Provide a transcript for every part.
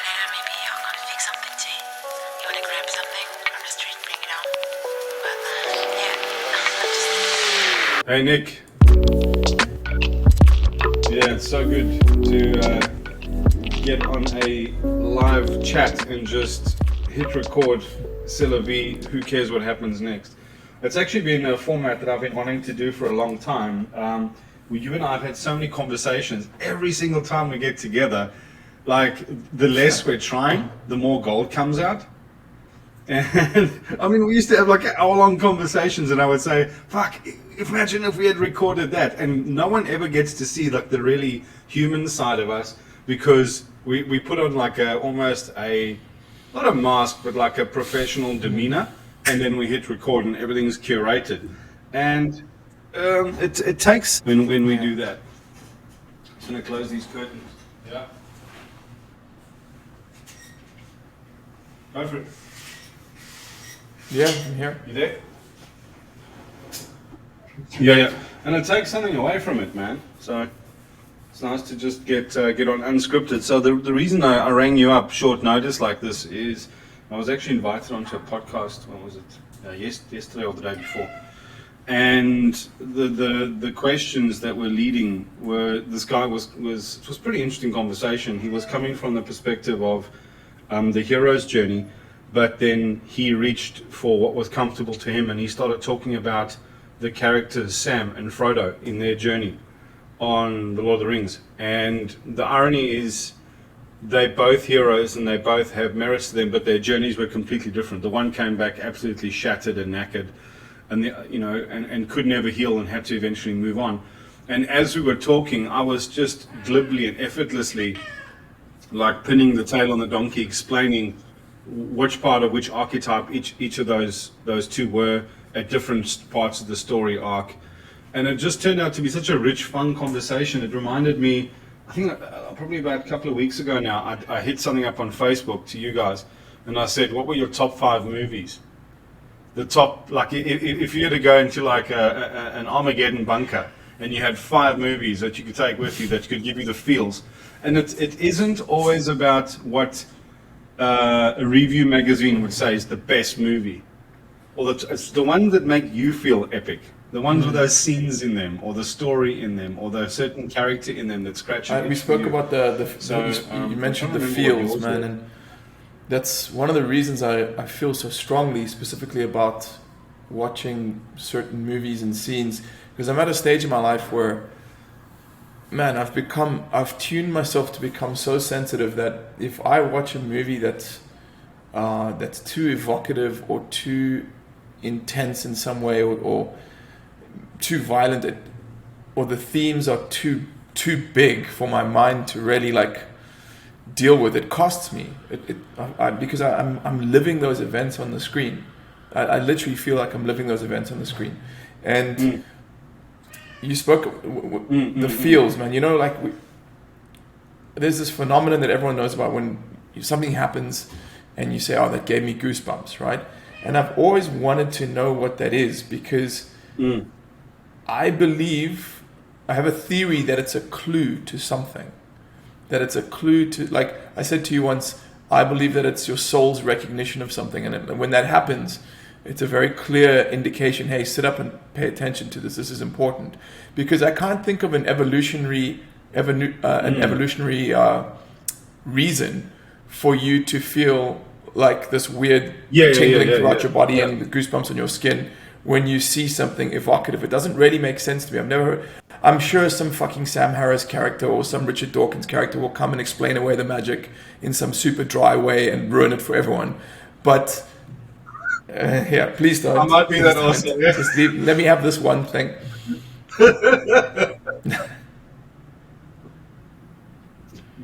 maybe I'm gonna fix something tea. You wanna grab something from the street and bring it home? But yeah, I'm just. Hey Nick. Yeah, it's so good to get on a live chat and just hit record, c'est la vie, who cares what happens next. It's actually been a format that I've been wanting to do for a long time. You and I have had so many conversations. Every single time we get together, like the less we're trying, the more gold comes out. And I mean, we used to have like hour-long conversations, and I would say, "Fuck! Imagine if we had recorded that." And no one ever gets to see like the really human side of us, because we put on like almost a not a mask, but like a professional demeanor, and then we hit record, and everything's curated. And it takes when we do that. I'm just gonna close these curtains. Yeah. Go for it. Yeah, I'm here. You there? Yeah. And it takes something away from it, man. So it's nice to just get on unscripted. So the reason I rang you up short notice like this is I was actually invited onto a podcast. When was it? Yesterday or the day before. And the questions that were leading were, this guy was it was a pretty interesting conversation. He was coming from the perspective of the hero's journey, but then he reached for what was comfortable to him, and he started talking about the characters Sam and Frodo in their journey on the Lord of the Rings. And the irony is they're both heroes and they both have merits to them, but their journeys were completely different. The one came back absolutely shattered and knackered, and and could never heal and had to eventually move on. And as we were talking, I was just glibly and effortlessly like pinning the tail on the donkey, explaining which part of which archetype each of those two were at different parts of the story arc. And it just turned out to be such a rich, fun conversation. It reminded me, I think probably about a couple of weeks ago now, I hit something up on Facebook to you guys, and I said, what were your top 5 movies? The top, like if you had to go into like an Armageddon bunker and you had 5 movies that you could take with you that could give you the feels. And it isn't always about what a review magazine would say is the best movie, or it's the ones that make you feel epic, the ones with those scenes in them, or the story in them, or the certain character in them that scratch. We spoke about you mentioned the feels, man, and that's one of the reasons I feel so strongly, specifically about watching certain movies and scenes, because I'm at a stage in my life where, man, I've tuned myself to become so sensitive that if I watch a movie that's too evocative or too intense in some way, or too violent, or the themes are too big for my mind to really like deal with, it costs me. Because I'm living those events on the screen. I literally feel like I'm living those events on the screen, and. You spoke the feels, man. You know, like there's this phenomenon that everyone knows about when something happens and you say, "Oh, that gave me goosebumps," right? And I've always wanted to know what that is, because I believe, I have a theory that it's a clue to something. That it's a clue to, like I said to you once, I believe that it's your soul's recognition of something, and when that happens, it's a very clear indication, hey, sit up and pay attention to this. This is important. Because I can't think of an evolutionary reason for you to feel like this weird tingling throughout your body and the goosebumps on your skin when you see something evocative. It doesn't really make sense to me. I'm sure some fucking Sam Harris character or some Richard Dawkins character will come and explain away the magic in some super dry way and ruin it for everyone. But yeah, please don't. I might be that also. Yeah. Just let me have this one thing.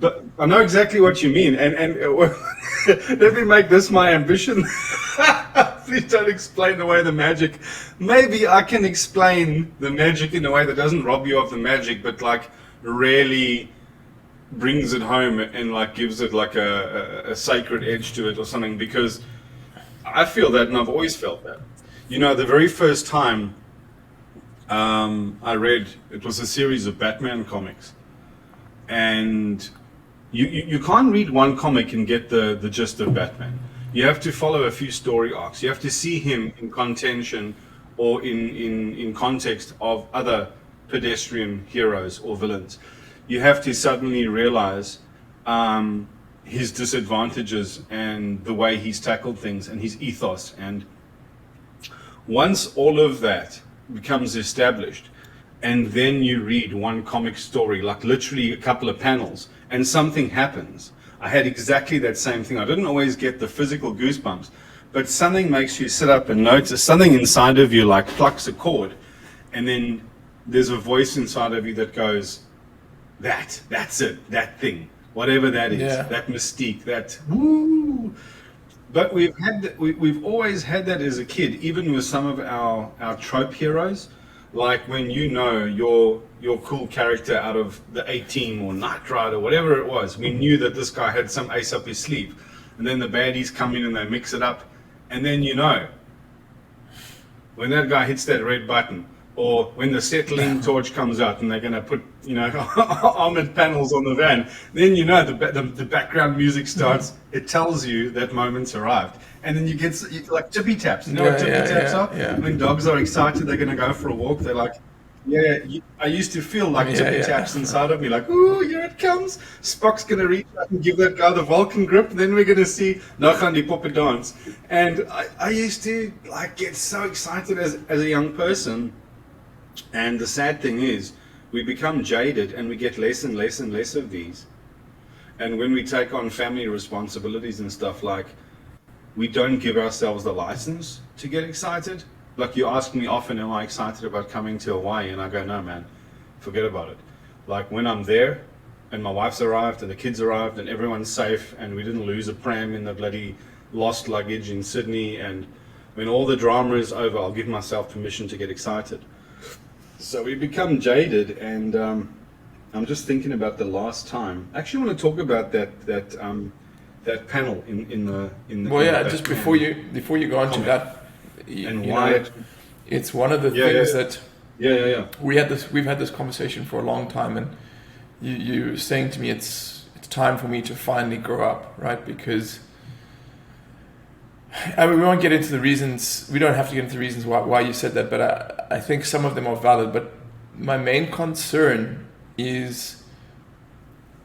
But I know exactly what you mean, and let me make this my ambition. Please don't explain away the magic. Maybe I can explain the magic in a way that doesn't rob you of the magic, but like really brings it home and like gives it like a sacred edge to it or something, because I feel that, and I've always felt that. You know, the very first time I read, it was a series of Batman comics, and you can't read one comic and get the gist of Batman. You have to follow a few story arcs. You have to see him in contention or in context of other pedestrian heroes or villains. You have to suddenly realize his disadvantages and the way he's tackled things and his ethos. And once all of that becomes established, and then you read one comic story, like literally a couple of panels, and something happens. I had exactly that same thing. I didn't always get the physical goosebumps, but something makes you sit up and notice something inside of you, like plucks a chord, and then there's a voice inside of you that goes, that's it, that thing, whatever that is, that mystique, that woo. But we've always had that as a kid, even with some of our trope heroes. Like when your cool character out of the A-Team or Knight Rider, whatever it was, we knew that this guy had some ace up his sleeve. And then the baddies come in and they mix it up. And then when that guy hits that red button, or when the settling torch comes out and they're going to put, armored panels on the van, then the background music starts. It tells you that moment's arrived. And then you get like tippy taps. You know what tippy taps are? Yeah. When dogs are excited, they're going to go for a walk. They're like, I used to feel like tippy taps inside of me, like, ooh, here it comes. Spock's going to reach out and give that guy the Vulcan grip. Then we're going to see Nachandi Papa dance. And I used to get so excited as a young person. And the sad thing is, we become jaded and we get less and less and less of these. And when we take on family responsibilities and stuff, we don't give ourselves the license to get excited. Like, you ask me often, am I excited about coming to Hawaii? And I go, no, man, forget about it. Like, when I'm there and my wife's arrived and the kids arrived and everyone's safe and we didn't lose a pram in the bloody lost luggage in Sydney, and when all the drama is over, I'll give myself permission to get excited. So we become jaded, and I'm just thinking about the last time. I actually want to talk about that panel in the. Well, yeah. Just before you go on to that, why it's one of the things that. Yeah. We've had this conversation for a long time, and you saying to me it's time for me to finally grow up, right? Because we won't get into the reasons. We don't have to get into the reasons why you said that, but I think some of them are valid. But my main concern is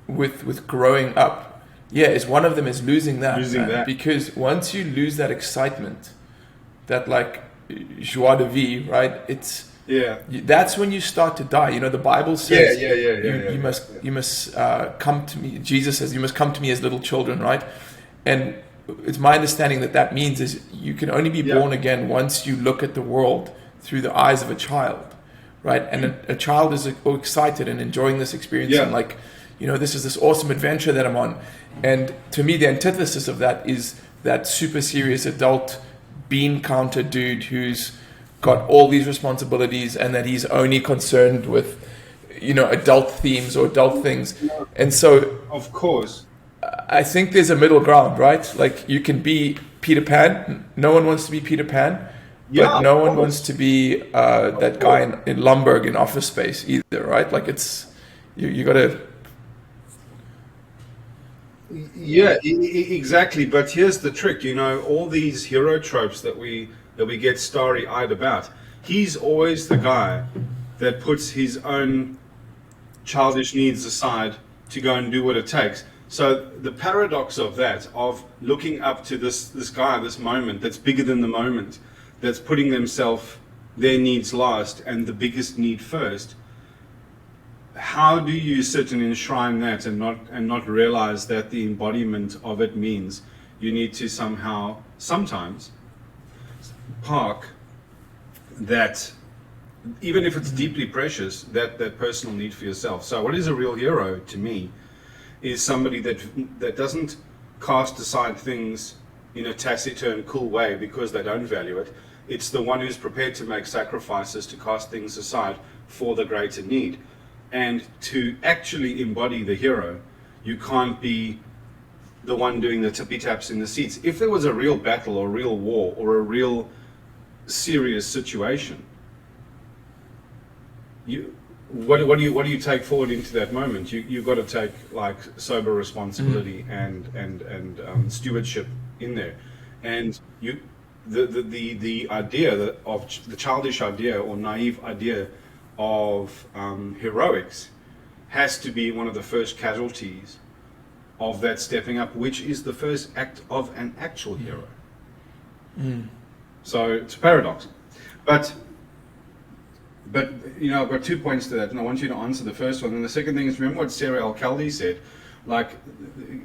with growing up. Yeah, is one of them is losing that. Because once you lose that excitement, that joie de vivre, right? That's when you start to die. The Bible says you must come to me. Jesus says you must come to me as little children, right? And it's my understanding that means is you can only be born again once you look at the world through the eyes of a child, right? And a child is excited and enjoying this experience and this is this awesome adventure that I'm on. And to me, the antithesis of that is that super serious adult bean counter dude who's got all these responsibilities and that he's only concerned with, adult themes or adult things. And so, of course, I think there's a middle ground, right? Like, you can be Peter Pan. No one wants to be Peter Pan, but no one wants to be that guy in Lumberg in Office Space either, right? Like, it's you got to. Yeah, exactly. But here's the trick. All these hero tropes that we get starry-eyed about. He's always the guy that puts his own childish needs aside to go and do what it takes. So the paradox of that, of looking up to this guy, this moment that's bigger than the moment, that's putting their needs last and the biggest need first. How do you sit and enshrine that and not realize that the embodiment of it means you need to sometimes park that, even if it's deeply precious, that personal need for yourself. So what is a real hero to me is somebody that doesn't cast aside things in a taciturn, cool way because they don't value it. It's the one who's prepared to make sacrifices to cast things aside for the greater need. And to actually embody the hero, you can't be the one doing the tippy taps in the seats. If there was a real battle or real war or a real serious situation, what do you take forward into that moment? You've got to take like sober responsibility and stewardship in there, and the idea of the childish idea or naive idea of heroics has to be one of the first casualties of that stepping up, which is the first act of an actual hero. So it's a paradox, but you know, I've got 2 points to that, and I want you to answer the first one. And the second thing is, remember what Sarah Al-Khaldi said, like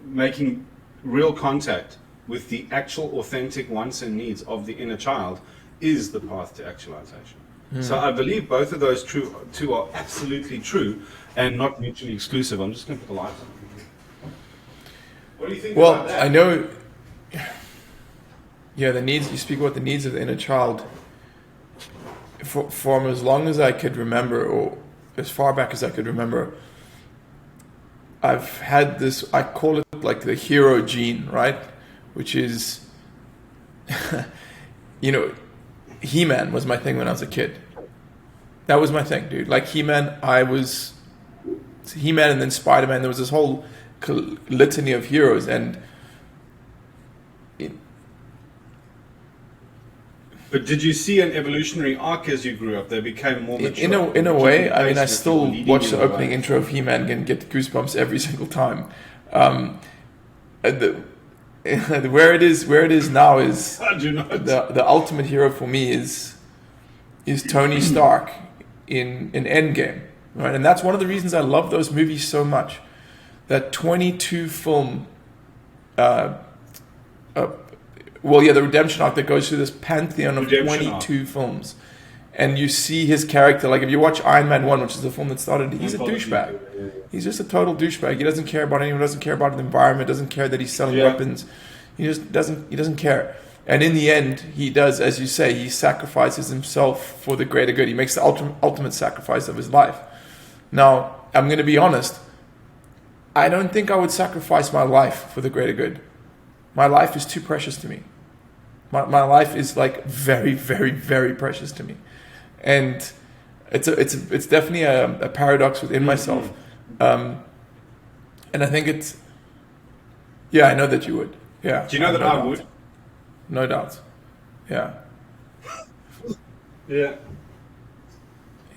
making real contact with the actual authentic wants and needs of the inner child is the path to actualization. So I believe both of those two are absolutely true and not mutually exclusive. I'm just going to put the lights on. What do you think about that? Well, I know, yeah, the needs, you speak about the needs of the inner child. For as long as I could remember, or as far back as I could remember, I've had this, I call it like the hero gene, right? Which is, you know, He-Man was my thing when I was a kid. That was my thing, dude. Like He-Man, I was He-Man and then Spider-Man. There was this whole litany of heroes, and but did you see an evolutionary arc as you grew up? They became more mature. In a way, I mean, I still watch the opening intro of He-Man and get goosebumps every single time. Where it is now is I do not. The ultimate hero for me is Tony Stark in Endgame, right? And that's one of the reasons I love those movies so much. That 22 film, the redemption arc that goes through this pantheon of 22 films, and you see his character. Like if you watch Iron Man 1, which is the film that started, he's a douchebag. He's just a total douchebag. He doesn't care about anyone. Doesn't care about the environment. Doesn't care that he's selling weapons. He just doesn't. He doesn't care. And in the end, he does, as you say, he sacrifices himself for the greater good. He makes the ultimate sacrifice of his life. Now, I'm going to be honest. I don't think I would sacrifice my life for the greater good. My life is too precious to me. My life is like very, very, very precious to me, and it's definitely a paradox within myself. And I think it's, yeah, I know that you would. Yeah. Do you know that I would? No doubt. Yeah. Yeah.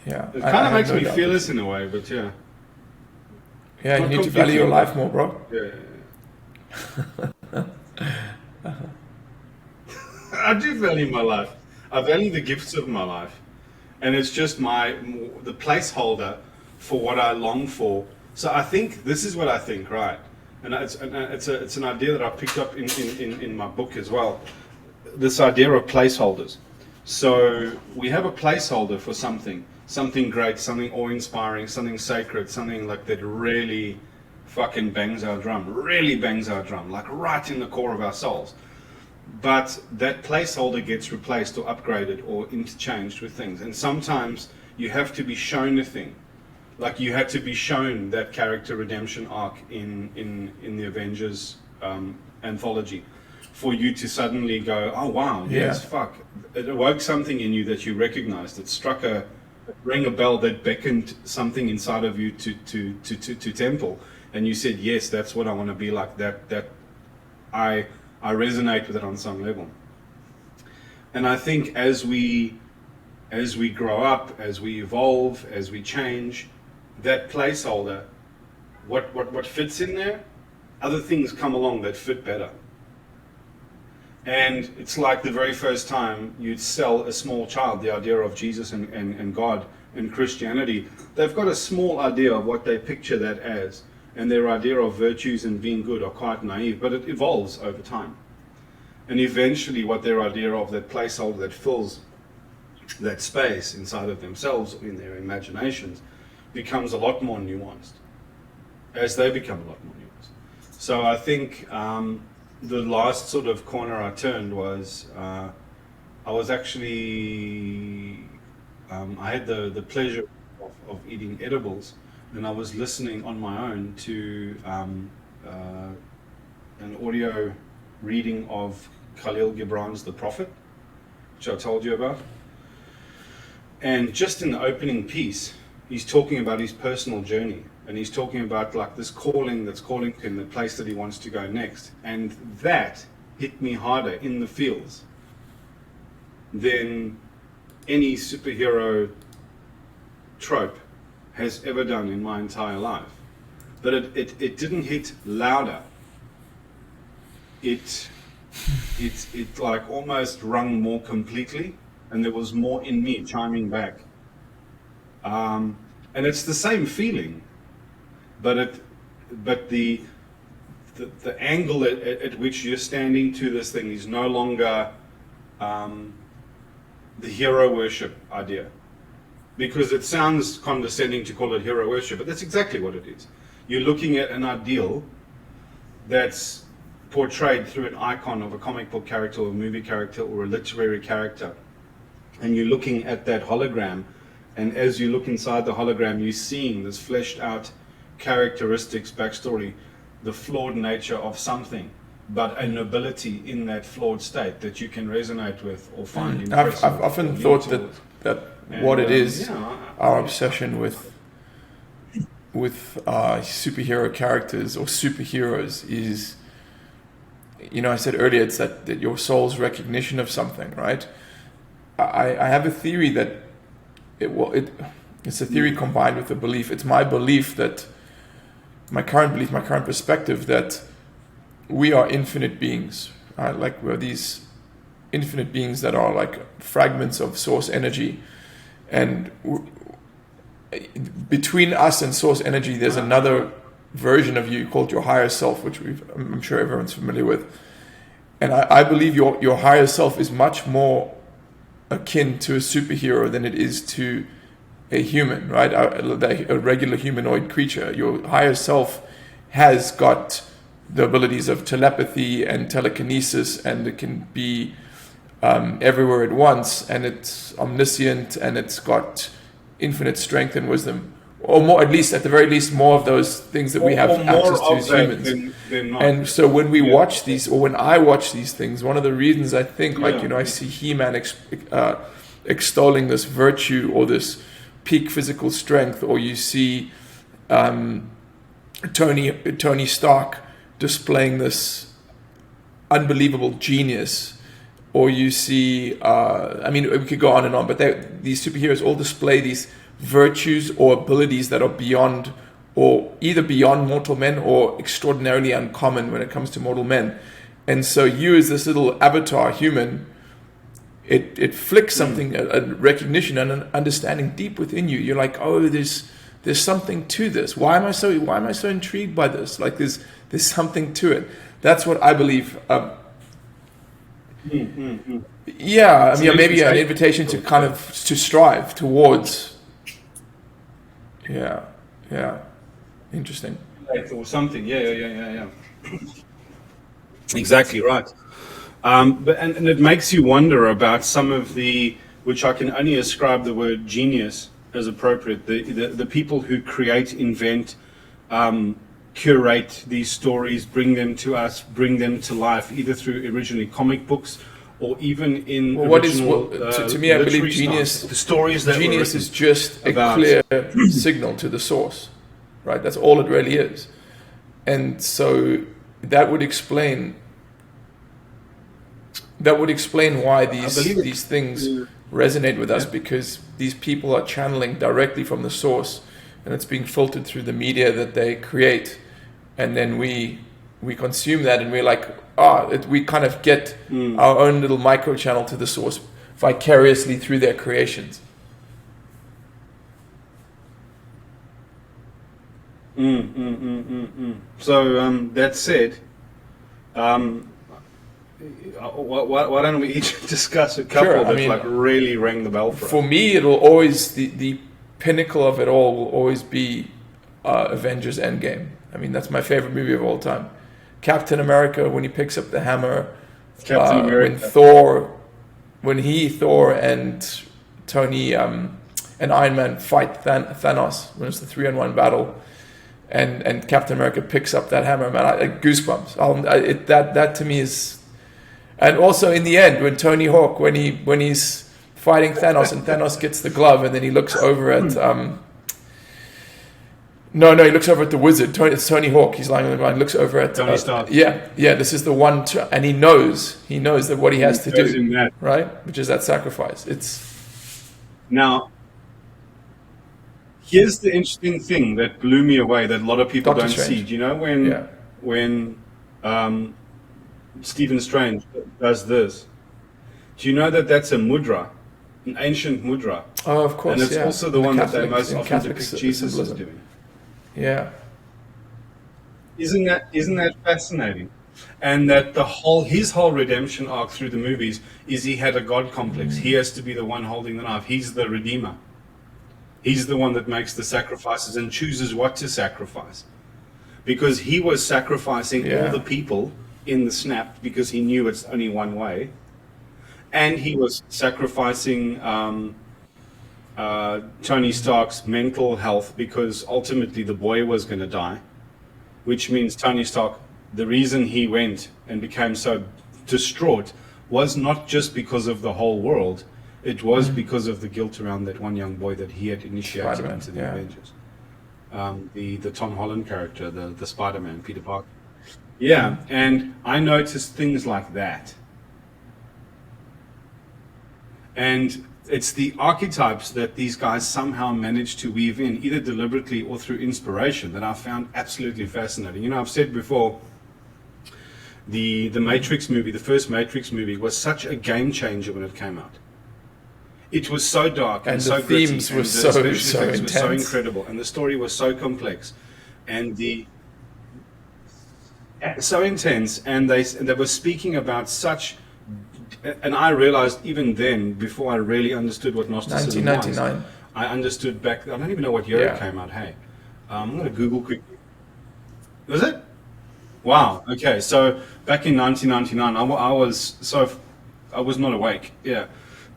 Yeah. It kind of makes me fearless in a way, but yeah. Yeah, you need to value your life more, bro. Yeah. I do value my life. I value the gifts of my life, and it's just the placeholder for what I long for. So I think this is what I think, right? And it's an idea that I picked up in my book as well. This idea of placeholders. So we have a placeholder for something great, something awe-inspiring, something sacred, something like that really fucking bangs our drum, like right in the core of our souls. But that placeholder gets replaced or upgraded or interchanged with things. And sometimes you have to be shown a thing. Like you had to be shown that character redemption arc in the Avengers anthology for you to suddenly go, oh wow, yes, fuck. It awoke something in you that you recognized. It rang a bell that beckoned something inside of you to temple. And you said, yes, that's what I want to be like. That I resonate with it on some level. And I think as we grow up, as we evolve, as we change, that placeholder, what fits in there, other things come along that fit better. And it's like the very first time you'd sell a small child the idea of Jesus and God and Christianity, they've got a small idea of what they picture that as. And their idea of virtues and being good are quite naive, but it evolves over time. And eventually what their idea of that placeholder that fills that space inside of themselves, in their imaginations, becomes a lot more nuanced as they become a lot more nuanced. So I think the last sort of corner I turned was I was actually, I had the pleasure of eating edibles, and I was listening on my own to an audio reading of Khalil Gibran's The Prophet, which I told you about. And just in the opening piece, he's talking about his personal journey, and he's talking about like this calling that's calling him, the place that he wants to go next, and that hit me harder in the feels than any superhero trope has ever done in my entire life. But it didn't hit louder. It like almost rung more completely, and there was more in me chiming back. And it's the same feeling, but the angle at which you're standing to this thing is no longer the hero worship idea, because it sounds condescending to call it hero worship, but that's exactly what it is. You're looking at an ideal that's portrayed through an icon of a comic book character or a movie character or a literary character, and you're looking at that hologram, and as you look inside the hologram, you're seeing this fleshed out characteristics, backstory, the flawed nature of something, but a nobility in that flawed state that you can resonate with or find impressive. I've often thought that what it is, our obsession with superhero characters or superheroes is, I said earlier, it's that your soul's recognition of something, right? I have a theory that it's a theory combined with a belief. It's my belief that my current perspective that we are infinite beings, right? Like we're these infinite beings that are like fragments of source energy, and between us and source energy, there's another version of you called your higher self, which I'm sure everyone's familiar with. And I believe your higher self is much more akin to a superhero than it is to a human, right? A regular humanoid creature. Your higher self has got the abilities of telepathy and telekinesis, and it can be everywhere at once, and it's omniscient, and it's got infinite strength and wisdom, or more, at the very least, more of those things that we have access to as humans. And so when we watch these, or when I watch these things, one of the reasons I think, I see He-Man extolling this virtue or this peak physical strength, or you see Tony Stark displaying this unbelievable genius, or you see, we could go on and on, but these superheroes all display these virtues or abilities that are beyond, or either beyond mortal men or extraordinarily uncommon when it comes to mortal men. And so you, as this little avatar human, it flicks something, a recognition and an understanding deep within you. You're like, oh, there's something to this. Why am I so intrigued by this? Like there's something to it. That's what I believe. Yeah, maybe an invitation to kind of to strive towards. Yeah, interesting. Or something. Yeah. Exactly right. But it makes you wonder about some of the, which I can only ascribe the word genius as appropriate. The people who create, invent, curate these stories, bring them to us, bring them to life, either through originally comic books or even in original, to me, I believe genius. The stories that genius is just a clear signal to the source, right? That's all it really is, and so that would explain why these things resonate with us, because these people are channeling directly from the source, and it's being filtered through the media that they create, and then we consume that, and we're like, we kind of get our own little micro channel to the source vicariously through their creations. So that said, why don't we each discuss a couple that really rang the bell for us? For me, it'll always, the pinnacle of it all will always be Avengers Endgame. That's my favorite movie of all time. Captain America, when he picks up the hammer, when Thor and Tony and Iron Man fight Thanos, when it's the 3-on-1 battle, and Captain America picks up that hammer, man, goosebumps. That to me is, and also in the end when Tony Hawk, when he's fighting Thanos and Thanos gets the glove, and then he looks over at No, he looks over at the wizard. It's Tony Hawk. He's lying on the ground. Looks over at Tony Stark. Yeah. This is the one, and he knows that what he has to do, right? Which is that sacrifice. Now, here's the interesting thing that blew me away that a lot of people Doctor don't Strange. see. Do you know when Stephen Strange does this? Do you know that that's a mudra, an ancient mudra? Oh, of course. And it's also the one that they most often Catholic depict Jesus as symbolism. doing. Yeah. Isn't that fascinating? And that his whole redemption arc through the movies is he had a God complex. He has to be the one holding the knife. He's the redeemer. He's the one that makes the sacrifices and chooses what to sacrifice. Because he was sacrificing all the people in the snap because he knew it's only one way. And he was sacrificing Tony Stark's mental health because ultimately the boy was going to die. Which means Tony Stark, the reason he went and became so distraught was not just because of the whole world. It was because of the guilt around that one young boy that he had initiated Spider-Man, into the Avengers. The Tom Holland character, the Spider-Man, Peter Parker. Yeah, and I noticed things like that. And it's the archetypes that these guys somehow manage to weave in, either deliberately or through inspiration, that I found absolutely fascinating. You know, I've said before, the Matrix movie, the first Matrix movie, was such a game changer when it came out. It was so dark and so gritty, themes were and so the special effects were so intense. incredible, and the story was so complex, and so intense, and they were speaking about such. And I realized even then, before I really understood what Gnosticism 1999. was, I understood back. I don't even know what year it came out. Hey, I'm going to Google quickly. Was it? Wow. Okay. So back in 1999, I was not awake. Yeah.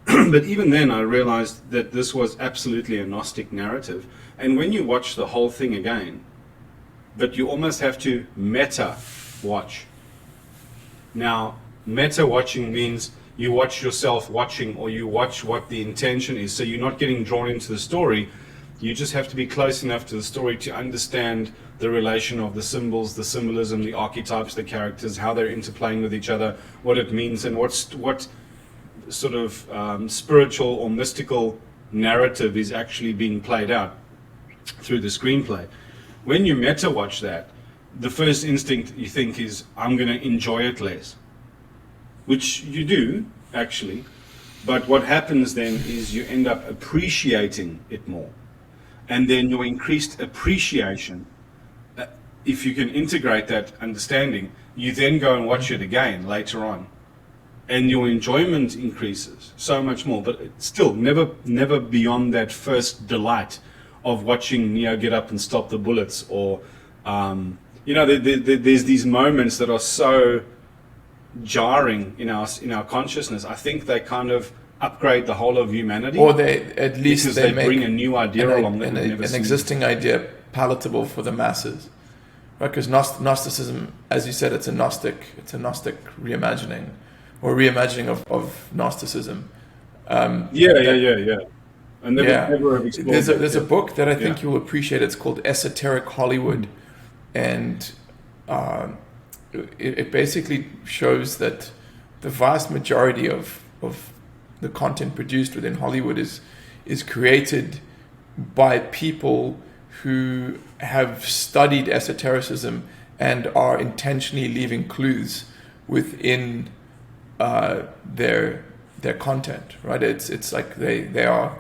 But even then, I realized that this was absolutely a Gnostic narrative. And when you watch the whole thing again, but you almost have to meta watch. Now, meta watching means you watch yourself watching, or you watch what the intention is. So you're not getting drawn into the story. You just have to be close enough to the story to understand the relation of the symbols, the symbolism, the archetypes, the characters, how they're interplaying with each other, what it means, and what sort of spiritual or mystical narrative is actually being played out through the screenplay. When you meta watch that, the first instinct you think is, I'm going to enjoy it less. Which you do, actually. But what happens then is you end up appreciating it more. And then your increased appreciation, if you can integrate that understanding, you then go and watch it again later on. And your enjoyment increases so much more. But it's still never beyond that first delight of watching Neo get up and stop the bullets. Or, there's these moments that are so jarring in our consciousness. I think they kind of upgrade the whole of humanity, or at least they make bring a new idea along that we've never an seen. existing idea palatable for the masses, right? Because Gnosticism, as you said, it's a Gnostic reimagining or reimagining of Gnosticism. And never have explored there's a book that I think you'll appreciate. It's called Esoteric Hollywood, and it basically shows that the vast majority of the content produced within Hollywood is created by people who have studied esotericism and are intentionally leaving clues within their content, right? It's like they are.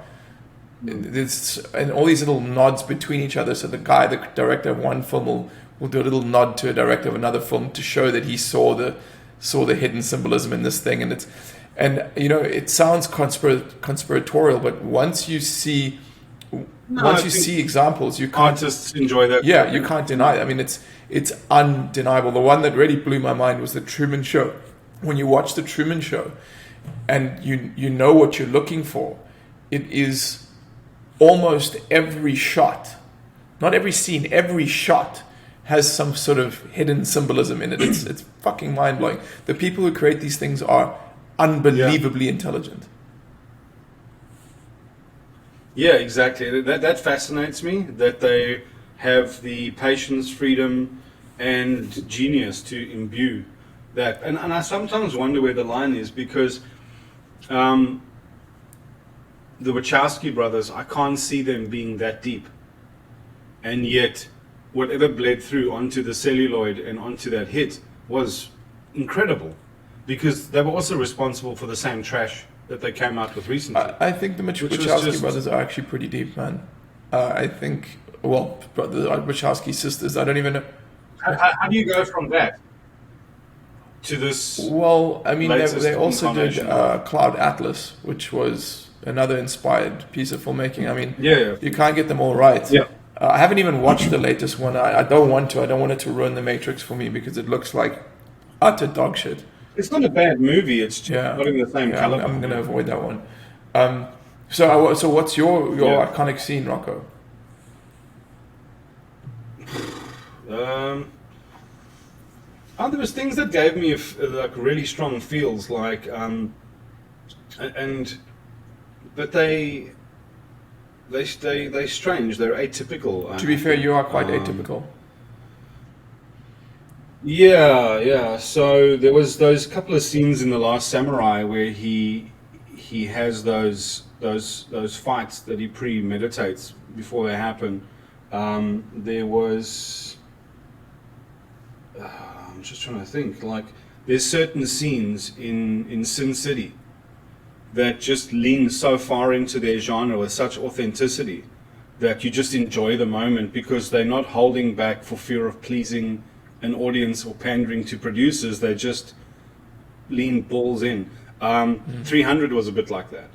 There's and all these little nods between each other. So the director of one film will do a little nod to a director of another film to show that he saw the hidden symbolism in this thing, and it sounds conspiratorial, but once you see examples, you can't artists enjoy that. Yeah, you can't deny it. I mean, it's undeniable. The one that really blew my mind was the Truman Show. When you watch the Truman Show, and you know what you're looking for, it is almost every shot, not every scene, every shot has some sort of hidden symbolism in it. It's fucking mind-blowing. The people who create these things are unbelievably intelligent. Yeah, exactly. That fascinates me, that they have the patience, freedom, and genius to imbue that. And I sometimes wonder where the line is, because the Wachowski brothers, I can't see them being that deep. And yet, whatever bled through onto the celluloid and onto that hit was incredible, because they were also responsible for the same trash that they came out with recently. I think the Wachowski brothers are actually pretty deep, man. I think, well, the Wachowski sisters, I don't even know. How do you go from that to this? Well, I mean, latest they also did incarnation of- Cloud Atlas, which was another inspired piece of filmmaking. I mean, Yeah. you can't get them all right. Yeah. I haven't even watched the latest one. I don't want to. I don't want it to ruin The Matrix for me, because it looks like utter dog shit. It's not a bad movie. It's just not in the same caliber. I'm going to avoid that one. So what's your iconic scene, Rocco? There was things that gave me like really strong feels, like but they strange. They're atypical. To be fair, you are quite atypical. Yeah. So there was those couple of scenes in The Last Samurai where he has those fights that he premeditates before they happen. There was. I'm just trying to think. Like, there's certain scenes in Sin City that just lean so far into their genre with such authenticity that you just enjoy the moment, because they're not holding back for fear of pleasing an audience or pandering to producers. They just lean balls in. 300 was a bit like that.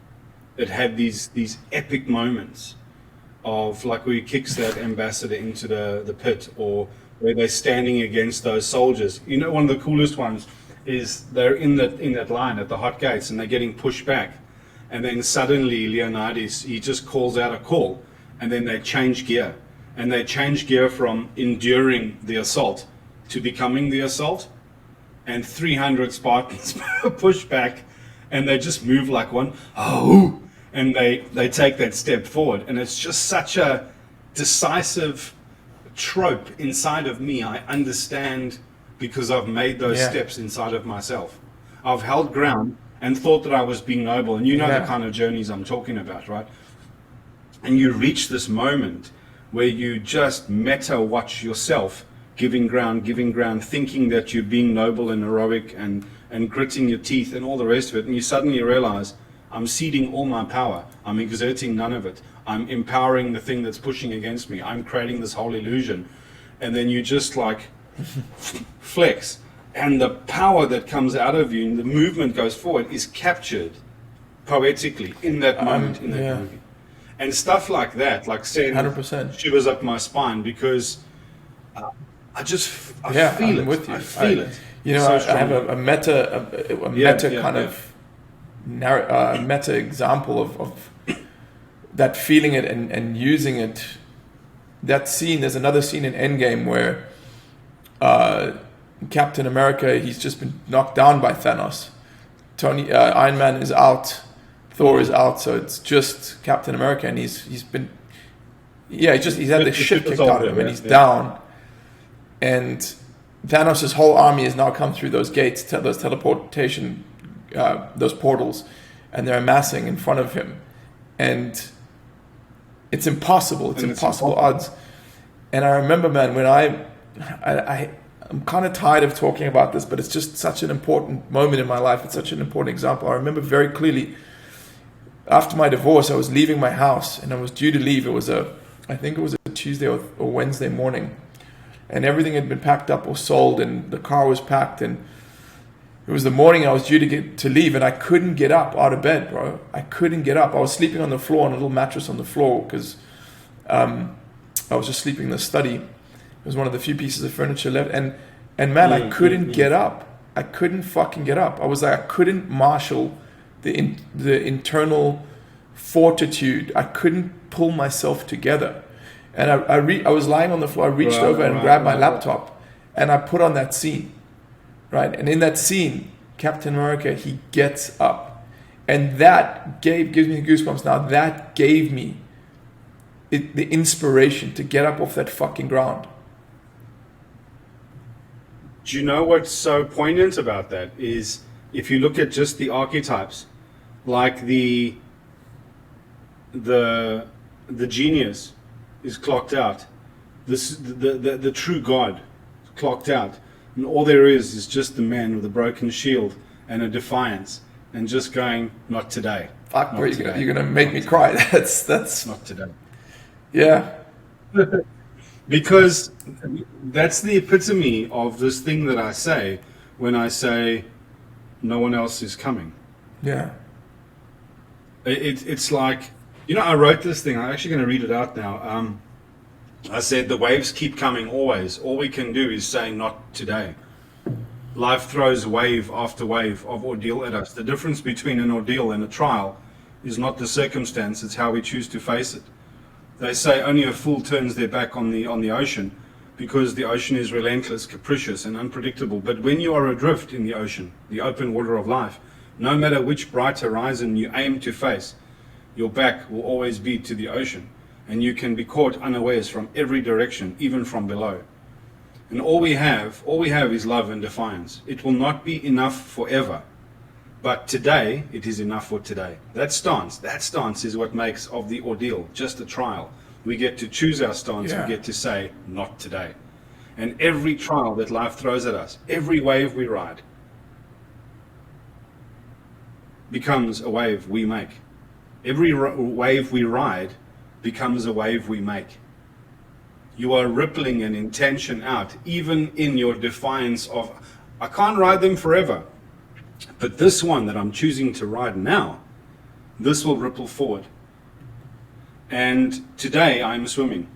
It had these epic moments of, like, where he kicks that ambassador into the pit, or where they're standing against those soldiers. You know, one of the coolest ones is they're in that line at the hot gates and they're getting pushed back, and then suddenly Leonidas, he just calls out a call, and then they change gear, and they change gear from enduring the assault to becoming the assault, and 300 Spartans push back, and they just move like one, and they take that step forward. And it's just such a decisive trope inside of me. I understand, because I've made those steps inside of myself. I've held ground and thought that I was being noble, and you know the kind of journeys I'm talking about, right? And you reach this moment where you just meta watch yourself giving ground, thinking that you're being noble and heroic and gritting your teeth and all the rest of it, and you suddenly realize, I'm ceding all my power, I'm exerting none of it, I'm empowering the thing that's pushing against me, I'm creating this whole illusion. And then you just like flex, and the power that comes out of you and the movement goes forward is captured poetically in that moment, in that movie. And stuff like that, like saying 100%. shivers up my spine, because I feel I'm it. with you. I feel it. You know, So I have a meta meta example of that, feeling it and using it. That scene, there's another scene in Endgame where Captain America, he's just been knocked down by Thanos. Iron Man is out, Thor is out, so it's just Captain America, and he's had the shit kicked out of him, and he's down. And Thanos' whole army has now come through those gates, those teleportation, those portals, and they're amassing in front of him. And it's impossible. It's impossible odds. And I remember, man, when I'm kind of tired of talking about this, but it's just such an important moment in my life. It's such an important example. I remember very clearly, after my divorce, I was leaving my house, and I was due to leave. I think it was a Tuesday or Wednesday morning. And everything had been packed up or sold, and the car was packed, and it was the morning I was due to leave, and I couldn't get up out of bed, bro. I couldn't get up. I was sleeping on the floor, on a little mattress on the floor, because I was just sleeping in the study. It was one of the few pieces of furniture left, and man, I couldn't get up. I couldn't fucking get up. I was like, I couldn't marshal the internal fortitude. I couldn't pull myself together. And I was lying on the floor. I reached over and grabbed my laptop, and I put on that scene, right? And in that scene, Captain America, he gets up, and that gives me goosebumps now. That gave me the inspiration to get up off that fucking ground. Do you know what's so poignant about that is if you look at just the archetypes, like the genius is clocked out, the true God is clocked out, and all there is just the man with a broken shield and a defiance, and just going, not today. Fuck, bro, you're gonna make me cry. That's not today. Yeah. Because that's the epitome of this thing that I say when I say no one else is coming. Yeah. It's like, I wrote this thing. I'm actually going to read it out now. I said the waves keep coming always. All we can do is say not today. Life throws wave after wave of ordeal at us. The difference between an ordeal and a trial is not the circumstance, it's how we choose to face it. They say only a fool turns their back on the ocean because the ocean is relentless, capricious, and unpredictable. But when you are adrift in the ocean, the open water of life, no matter which bright horizon you aim to face, your back will always be to the ocean, and you can be caught unawares from every direction, even from below. And all we have is love and defiance. It will not be enough forever. But today, it is enough for today. That stance is what makes of the ordeal just a trial. We get to choose our stance, We get to say, not today. And every trial that life throws at us, every wave we ride, becomes a wave we make. Every wave we ride becomes a wave we make. You are rippling an intention out, even in your defiance of, I can't ride them forever. But this one that I'm choosing to ride now, this will ripple forward. And today I'm swimming.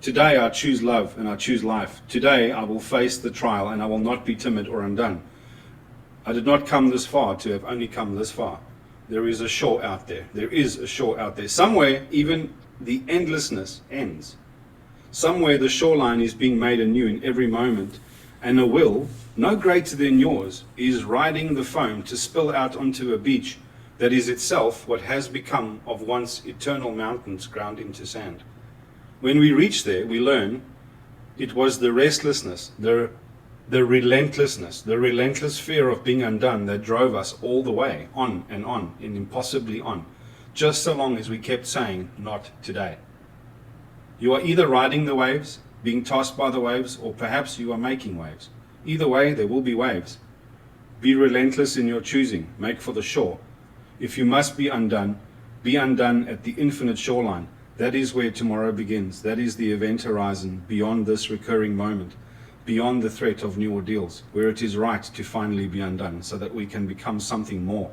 Today I choose love and I choose life. Today I will face the trial and I will not be timid or undone. I did not come this far to have only come this far. There is a shore out there. There is a shore out there. Somewhere even the endlessness ends. Somewhere the shoreline is being made anew in every moment, and a will, no greater than yours, is riding the foam to spill out onto a beach that is itself what has become of once eternal mountains ground into sand. When we reach there, we learn it was the restlessness, the relentlessness, the relentless fear of being undone that drove us all the way, on and impossibly on, just so long as we kept saying, not today. You are either riding the waves, being tossed by the waves, or perhaps you are making waves. Either way, there will be waves. Be relentless in your choosing. Make for the shore. If you must be undone at the infinite shoreline. That is where tomorrow begins. That is the event horizon beyond this recurring moment, beyond the threat of new ordeals, where it is right to finally be undone so that we can become something more.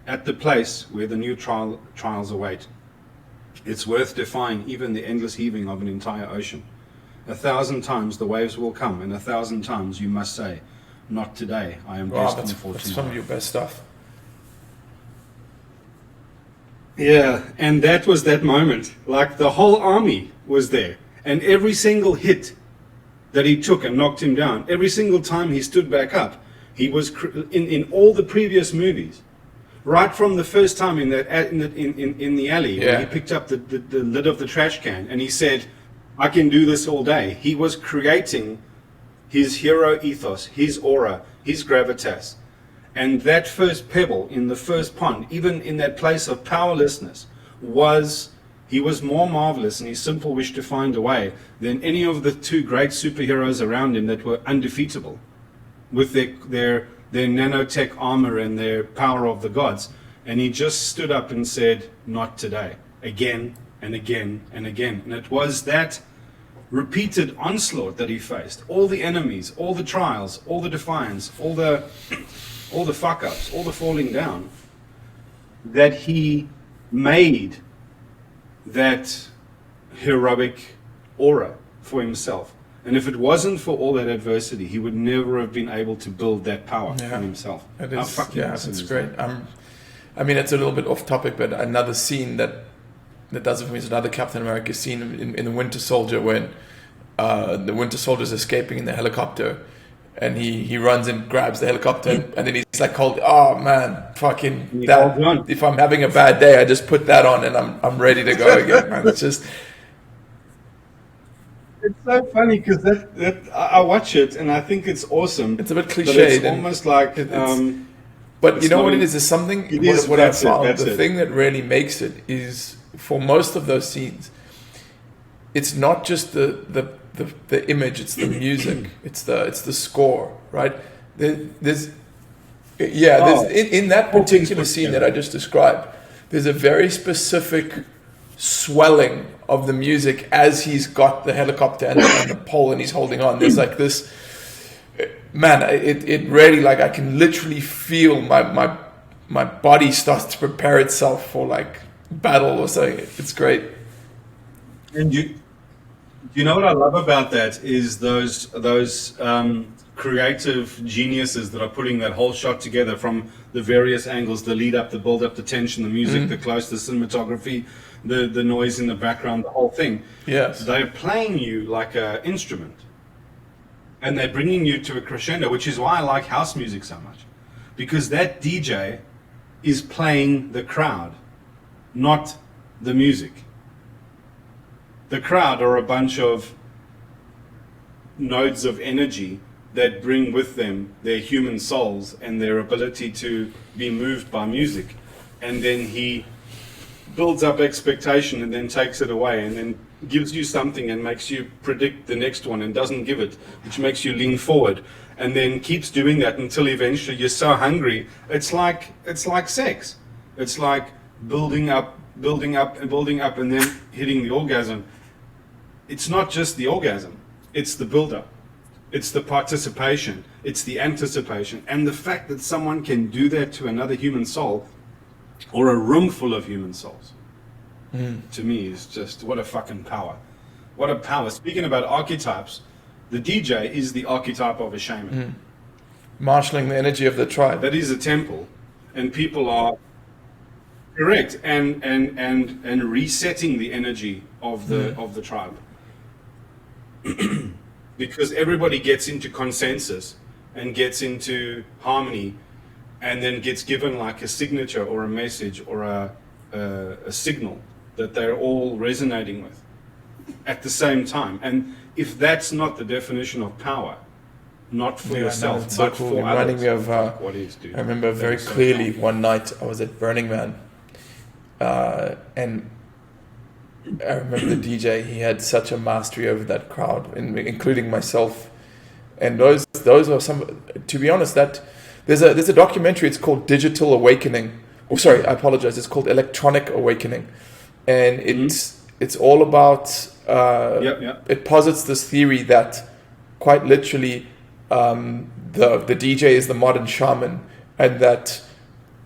At the place where the new trials await. It's worth defying even the endless heaving of an entire ocean. 1,000 times the waves will come, and 1,000 times you must say, not today, I am destined for tomorrow. That's some of your best stuff. Yeah, and that was that moment. Like the whole army was there, and every single hit that he took and knocked him down, every single time he stood back up, he was in all the previous movies. Right from the first time in the alley, when he picked up the lid of the trash can and he said, I can do this all day. He was creating his hero ethos, his aura, his gravitas. And that first pebble in the first pond, even in that place of powerlessness, he was more marvelous in his simple wish to find a way than any of the two great superheroes around him that were undefeatable with their nanotech armor and their power of the gods. And he just stood up and said, not today, again and again and again. And it was that repeated onslaught that he faced, all the enemies, all the trials, all the defiance, all the fuck-ups, all the falling down, that he made that heroic aura for himself. And if it wasn't for all that adversity, he would never have been able to build that power for himself. It is, it's great. I mean, it's a little bit off topic, but another scene that does it for me is another Captain America scene in The Winter Soldier when the Winter Soldier is escaping in the helicopter, and he runs and grabs the helicopter, and then he's like, oh man, fucking that. If I'm having a bad day, I just put that on and I'm ready to go again, man. It's just it's so funny because I watch it and I think it's awesome. It's a bit But cliched, it's and almost like but you it's know not what it in, is? Is something it is what I that's it, found. that's The it. thing that really makes it is for most of those scenes, it's not just the image, it's the music, it's the score, right? There's in that Whole thing's particular put scene together. that I just described, there's a very specific swelling of the music as he's got the helicopter and the pole and he's holding on. There's like this, man, it really, like, I can literally feel my body starts to prepare itself for like battle or something. It's great. And you know what I love about that is those creative geniuses that are putting that whole shot together from the various angles, the lead up, the build up, the tension, the music, the close, the cinematography, the noise in the background, the whole thing. Yes. They're playing you like an instrument, and they're bringing you to a crescendo, which is why I like house music so much, because that DJ is playing the crowd, not the music. The crowd are a bunch of nodes of energy that bring with them their human souls and their ability to be moved by music. And then he builds up expectation and then takes it away and then gives you something and makes you predict the next one and doesn't give it, which makes you lean forward and then keeps doing that until eventually you're so hungry. It's like sex. It's like building up and building up and then hitting the orgasm. It's not just the orgasm, it's the build-up, it's the participation, it's the anticipation, and the fact that someone can do that to another human soul or a room full of human souls, to me is just, what a fucking power. What a power. Speaking about archetypes, the DJ is the archetype of a shaman. Marshalling the energy of the tribe. That is a temple, and people are correct and resetting the energy of the tribe. Because everybody gets into consensus and gets into harmony and then gets given like a signature or a message or a signal that they're all resonating with at the same time. And if that's not the definition of power, not for yourself, it's but so cool. for Reminding others, me of what is, dude? I remember That very is so clearly powerful. one night I was at Burning Man, and I remember the DJ. He had such a mastery over that crowd, including myself. And those are some. To be honest, that there's a documentary. It's called Digital Awakening. Oh, sorry, I apologize. It's called Electronic Awakening, and it's all about. It posits this theory that, quite literally, the DJ is the modern shaman, and that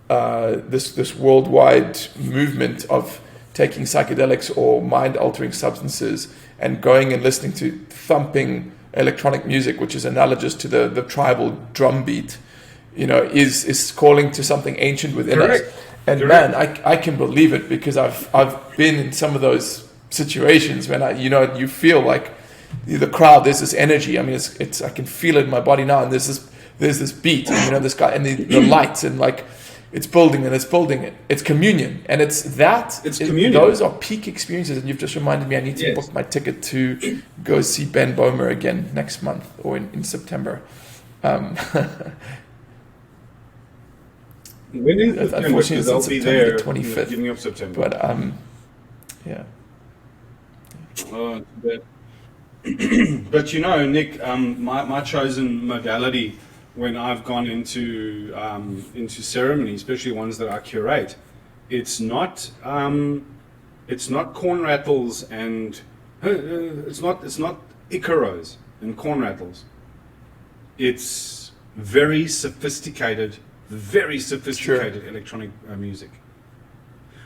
this worldwide movement of taking psychedelics or mind-altering substances and going and listening to thumping electronic music, which is analogous to the tribal drum beat, is calling to something ancient within us. And Correct. man, I can believe it, because I've been in some of those situations when you feel like the crowd, there's this energy. I mean, it's I can feel it in my body now, and there's this beat, and this guy and the lights, and like it's building and it's building it. It's communion, and it's communion. Those are peak experiences, and you've just reminded me I need to book my ticket to go see Ben Bomer again next month or in September. When is September? Unfortunately, Because it's I'll be September there the 25th. beginning of September. But yeah. But Nick, my chosen modality when I've gone into ceremony, especially ones that I curate, it's not corn rattles and it's not icaros and corn rattles. It's very sophisticated electronic music,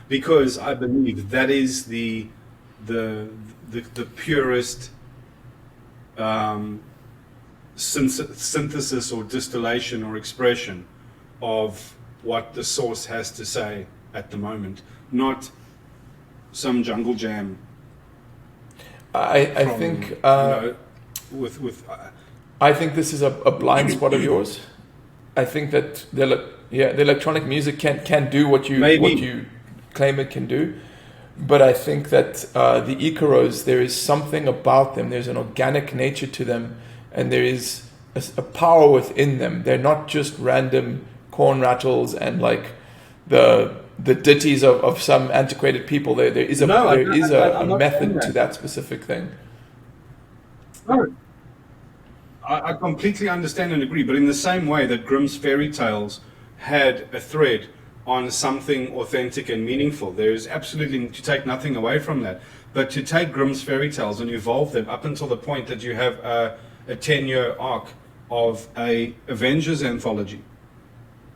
because I believe that is the purest synthesis or distillation or expression of what the source has to say at the moment, not some jungle jam. I think I think this is a blind spot of yours. I think that the electronic music can do what you claim it can do, But I think that the icaros, there is something about them. There's an organic nature to them, and there is a power within them. They're not just random corn rattles and like the ditties of some antiquated people. There is a I'm not saying method to that. that specific thing. No, I completely understand and agree, but in the same way that Grimm's fairy tales had a thread on something authentic and meaningful, there is absolutely to take nothing away from that. But to take Grimm's fairy tales and evolve them up until the point that you have a 10-year arc of a Avengers anthology,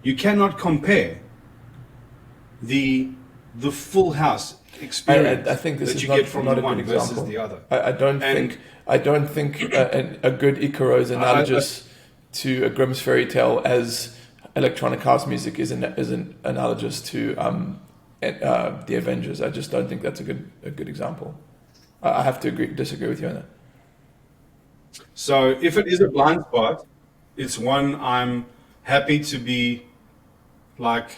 you cannot compare the Full House experience I think this that is you not, get from not the a good one versus example. the other. I don't think a good Icaro is analogous to a Grimm's fairy tale as electronic house music is analogous to the Avengers. I just don't think that's a good example. I have to disagree with you on that. So if it is a blind spot, it's one I'm happy to be like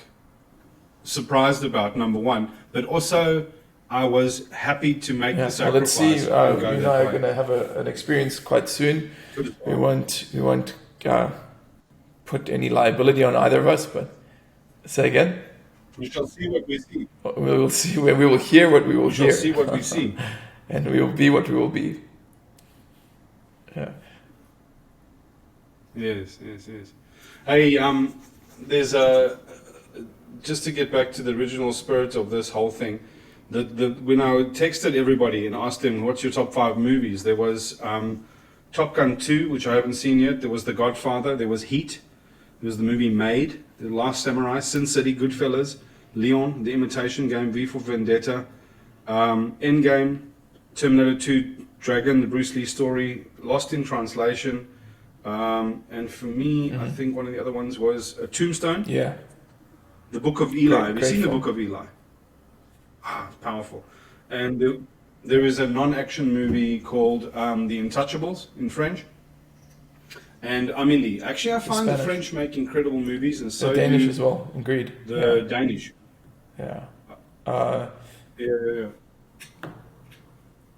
surprised about, number one, but also I was happy to make the Well, let's sacrifice. see. You and go and that I are way. going to have an experience quite soon. We won't put any liability on either of us. But say again. We shall see what we see. We will see. We will hear what we will We shall hear. see what we see. And we will be what we will be. Yeah. Yes. Hey, there's a just to get back to the original spirit of this whole thing. When I texted everybody and asked them what's your top 5 movies, there was Top Gun 2, which I haven't seen yet. There was The Godfather. There was Heat. There was the movie Made, The Last Samurai, Sin City, Goodfellas, Leon, The Imitation Game, V for Vendetta, Endgame, Terminator 2, Dragon, the Bruce Lee story, Lost in Translation, and for me, I think one of the other ones was Tombstone. Yeah. The Book of Eli. Have you Great seen film. The Book of Eli? It's powerful. And there is a non-action movie called The Untouchables in French. And Amélie. Actually, I find the Spanish. French make incredible movies, and so The Danish do as well. Agreed. the Danish. Yeah. Yeah.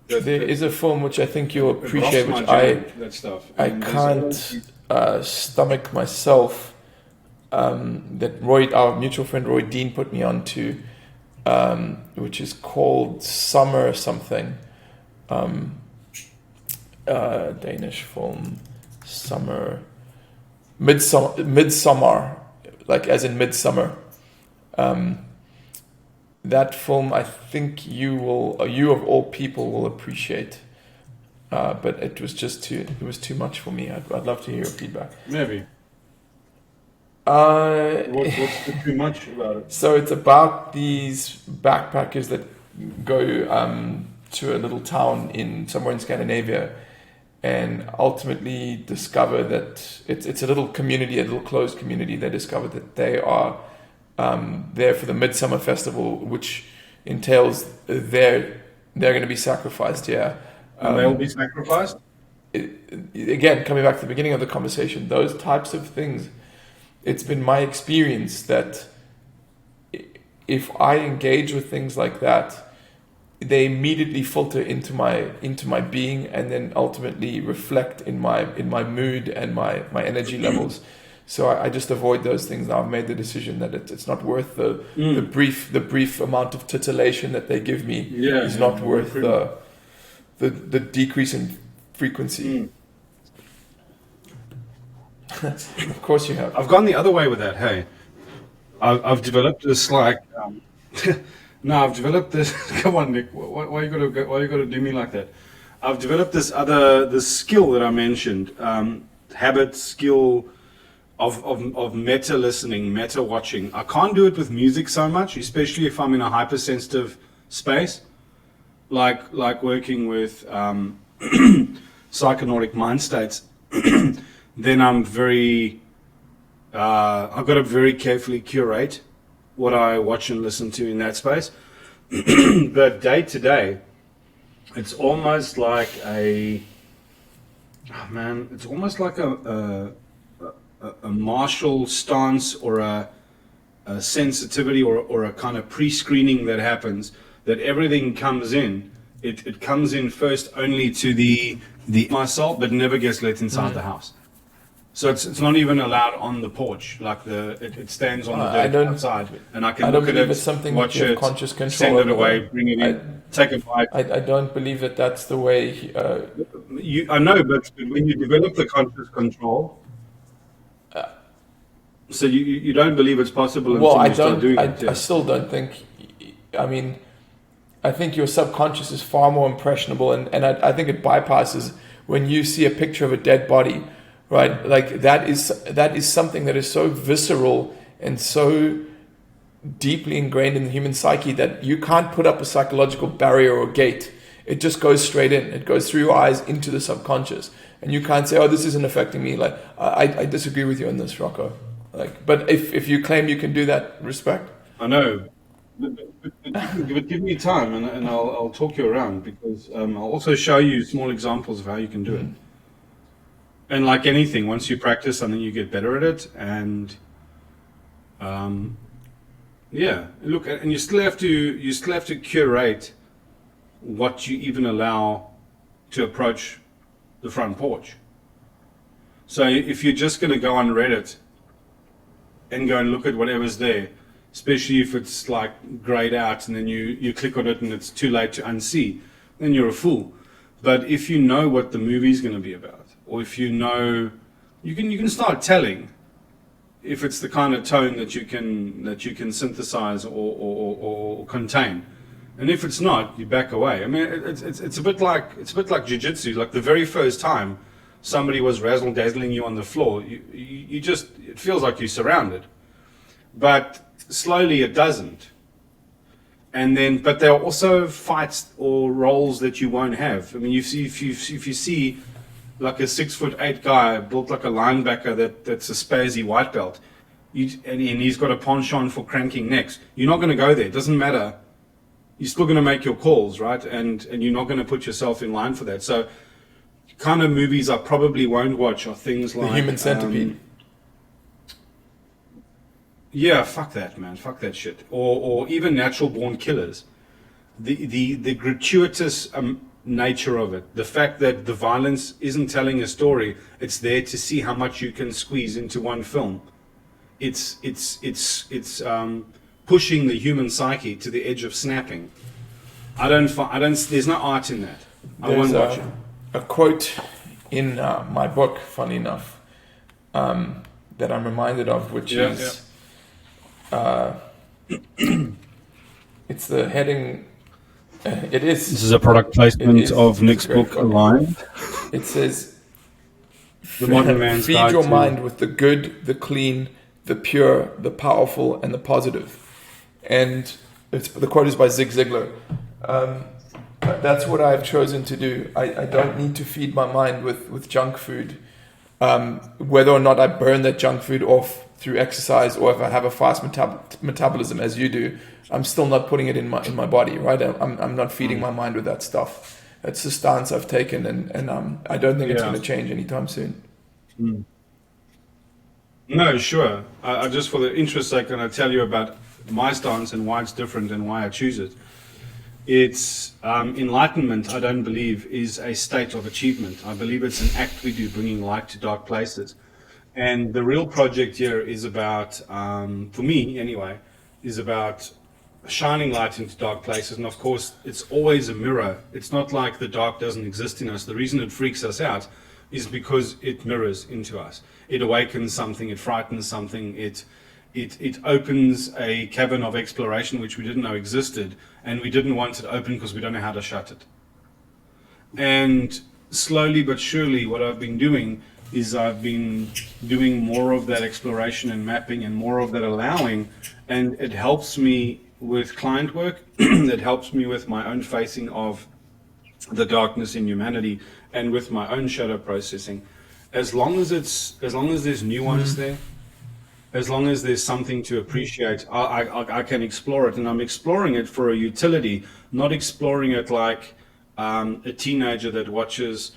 There is a film which I think you'll It appreciate, lost my which I jam, that stuff. I And there's can't always- stomach myself. That our mutual friend Roy Dean put me on to, which is called Summer something. Danish film, Summer, Midsummer, like as in midsummer. That film, I think you of all people will appreciate, but it was too much for me. I'd love to hear your feedback. Maybe. What's too much about it? So it's about these backpackers that go to a little town somewhere in Scandinavia, and ultimately discover that it's a little community, a little closed community. They discover that they are there for the Midsummer Festival, which entails they're going to be sacrificed here. And they'll be sacrificed? Again, coming back to the beginning of the conversation, those types of things, it's been my experience that if I engage with things like that, they immediately filter into my being, and then ultimately reflect in my mood and my energy levels. So I just avoid those things now. I've made the decision that it's not worth the brief amount of titillation that they give me. Is not worth the decrease in frequency. Of course you have. I've gone the other way with that. Hey, I've developed this like. No, I've developed this. Come on, Nick. Why you gotta do me like that? I've developed this skill that I mentioned. Habit, skill of meta listening, meta watching. I can't do it with music so much, especially if I'm in a hypersensitive space, like working with psychonautic mind states. Then I'm very. I've got to very carefully curate what I watch and listen to in that space. But day to day, it's almost like it's almost like a martial stance or a sensitivity or a kind of pre-screening that happens that everything comes in. It comes in first only to the myself, but never gets let inside the house. So it's not even allowed on the porch. Like it stands on the dirt outside, and I can look at it, it's something watch that you have it, conscious control send it over. away, bring it in, take a bite. I don't believe that that's the way. I know, but when you develop the conscious control, so you don't believe it's possible until you start doing it. I still don't think. I mean, I think your subconscious is far more impressionable, and I think it bypasses when you see a picture of a dead body, right? Like that is something that is so visceral and so deeply ingrained in the human psyche that you can't put up a psychological barrier or gate. It just goes straight in. It goes through your eyes into the subconscious, and you can't say, "Oh, this isn't affecting me." Like I disagree with you on this, Rocco. Like, but if you claim you can do that, respect. I know. But give me time, and I'll talk you around, because I'll also show you small examples of how you can do it. And like anything, once you practice something, you get better at it. And look, and you still have to curate what you even allow to approach the front porch. So if you're just going to go on Reddit and go and look at whatever's there, especially if it's like grayed out and then you click on it and it's too late to unsee, then you're a fool. But if you know what the movie's going to be about, or if you know, you can start telling if it's the kind of tone that you can synthesize or contain. And if it's not, you back away. I mean, it's a bit like jiu-jitsu. Like the very first time somebody was razzle-dazzling you on the floor, you just, it feels like you're surrounded. But slowly it doesn't. And then, but there are also fights or roles that you won't have. I mean, if you see like a 6'8" guy built like a linebacker that's a spazzy white belt, and he's got a penchant for cranking necks, you're not going to go there. It doesn't matter. You're still going to make your calls, right? And you're not going to put yourself in line for that. So, kind of movies I probably won't watch are things like The Human Centipede. Yeah, fuck that, man. Fuck that shit. Or even Natural Born Killers. The gratuitous nature of it. The fact that the violence isn't telling a story. It's there to see how much you can squeeze into one film. It's pushing the human psyche to the edge of snapping. There's no art in that. I won't watch it. A quote in my book, funny enough, that I'm reminded of, which is... it's the heading. It is. This is a product placement of Nick's book, Aligned. It says, "The Modern Man's Feed Guide your to-" mind with the good, the clean, the pure, the powerful, and the positive." And the quote is by Zig Ziglar. That's what I've chosen to do. I don't need to feed my mind with junk food. Whether or not I burn that junk food off through exercise, or if I have a fast metabolism as you do, I'm still not putting it in my body, right? I'm not feeding my mind with that stuff. That's the stance I've taken, and I don't think it's going to change anytime soon. No, sure. I just, for the interest's sake, going to tell you about my stance and why it's different and why I choose it. It's enlightenment, I don't believe, is a state of achievement. I believe it's an act we do, bringing light to dark places. And the real project here is about, for me anyway, is about shining light into dark places. And of course, it's always a mirror. It's not like the dark doesn't exist in us. The reason it freaks us out is because it mirrors into us. It awakens something, it frightens something, it opens a cavern of exploration which we didn't know existed, and we didn't want it open because we don't know how to shut it. And slowly but surely what I've been doing is I've been doing more of that exploration and mapping and more of that allowing, and it helps me with client work. It helps me with my own facing of the darkness in humanity and with my own shadow processing. As long as there's nuance there, as long as there's something to appreciate, I can explore it, and I'm exploring it for a utility, not exploring it like a teenager that watches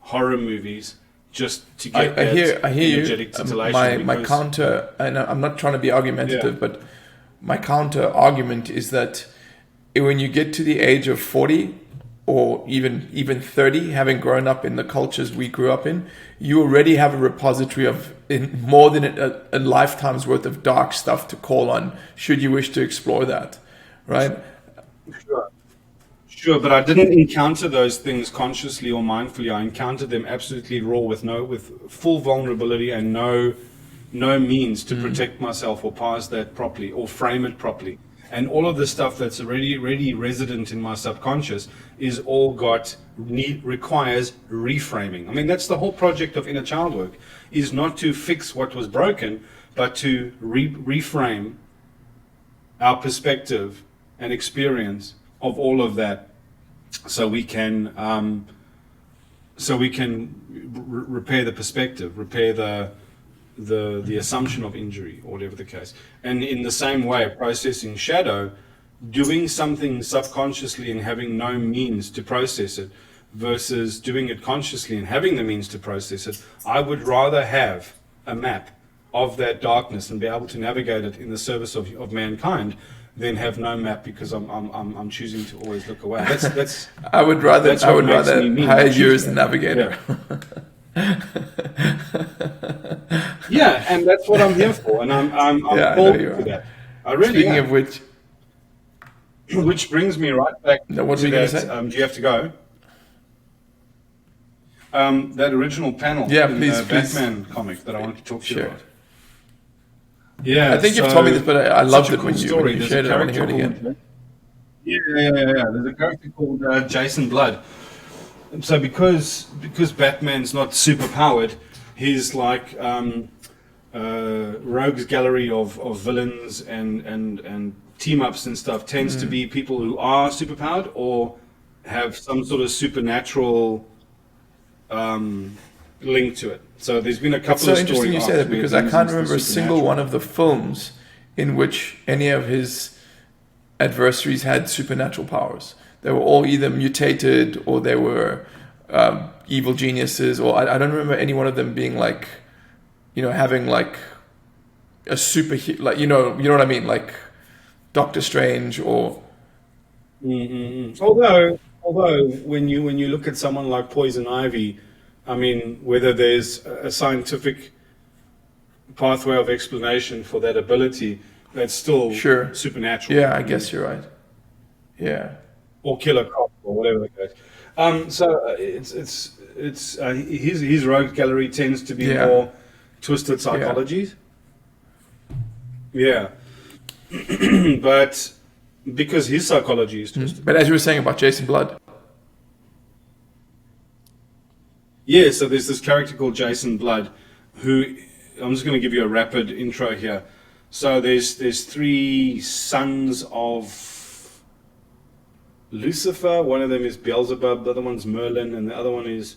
horror movies just to get I hear energetic titillation. My counter, and I'm not trying to be argumentative, but my counter argument is that when you get to the age of 40 or even 30, having grown up in the cultures we grew up in, you already have a repository of more than a lifetime's worth of dark stuff to call on, should you wish to explore that, right? Sure, but I didn't encounter those things consciously or mindfully. I encountered them absolutely raw, with full vulnerability and no means to protect myself or parse that properly or frame it properly. And all of the stuff that's already resident in my subconscious is all requires reframing. I mean, that's the whole project of inner child work, is not to fix what was broken, but to reframe our perspective and experience of all of that, so we can repair the perspective, repair the assumption of injury, or whatever the case. And in the same way, processing shadow, doing something subconsciously and having no means to process it versus doing it consciously and having the means to process it, I would rather have a map of that darkness and be able to navigate it in the service of mankind than have no map, because I'm choosing to always look away. That's I would rather hire you as the navigator. Yeah, and that's what I'm here for, and I'm called for that. I really Speaking am. of Which brings me right back No, what to were you that. gonna say? Do you have to go? That original panel in please, the Batman comic that I wanted to talk to you about. Yeah, I think you've told me this, but I loved it cool when you There's shared a it. I want to hear it character again. There's a character called Jason Blood. And so because Batman's not super powered, his rogues gallery of villains and team ups and stuff tends to be people who are super powered or have some sort of supernatural link to it. So there's been a couple So of interesting you story say that, arcs where because it I leans can't into the remember a single supernatural. one of the films in which any of his adversaries had supernatural powers. They were all either mutated or they were evil geniuses, or I don't remember any one of them being having like a super, you know what I mean, like Doctor Strange or. Although when you look at someone like Poison Ivy, I mean, whether there's a scientific pathway of explanation for that ability, that's still supernatural. Yeah, I guess you're right. Yeah. Or Killer Croc, or whatever the case. So his rogue gallery tends to be more twisted psychologies. Yeah. But because his psychology is twisted. But as you were saying about Jason Blood. Yeah, so there's this character called Jason Blood, who, I'm just going to give you a rapid intro here. So there's three sons of Lucifer. One of them is Beelzebub, the other one's Merlin, and the other one is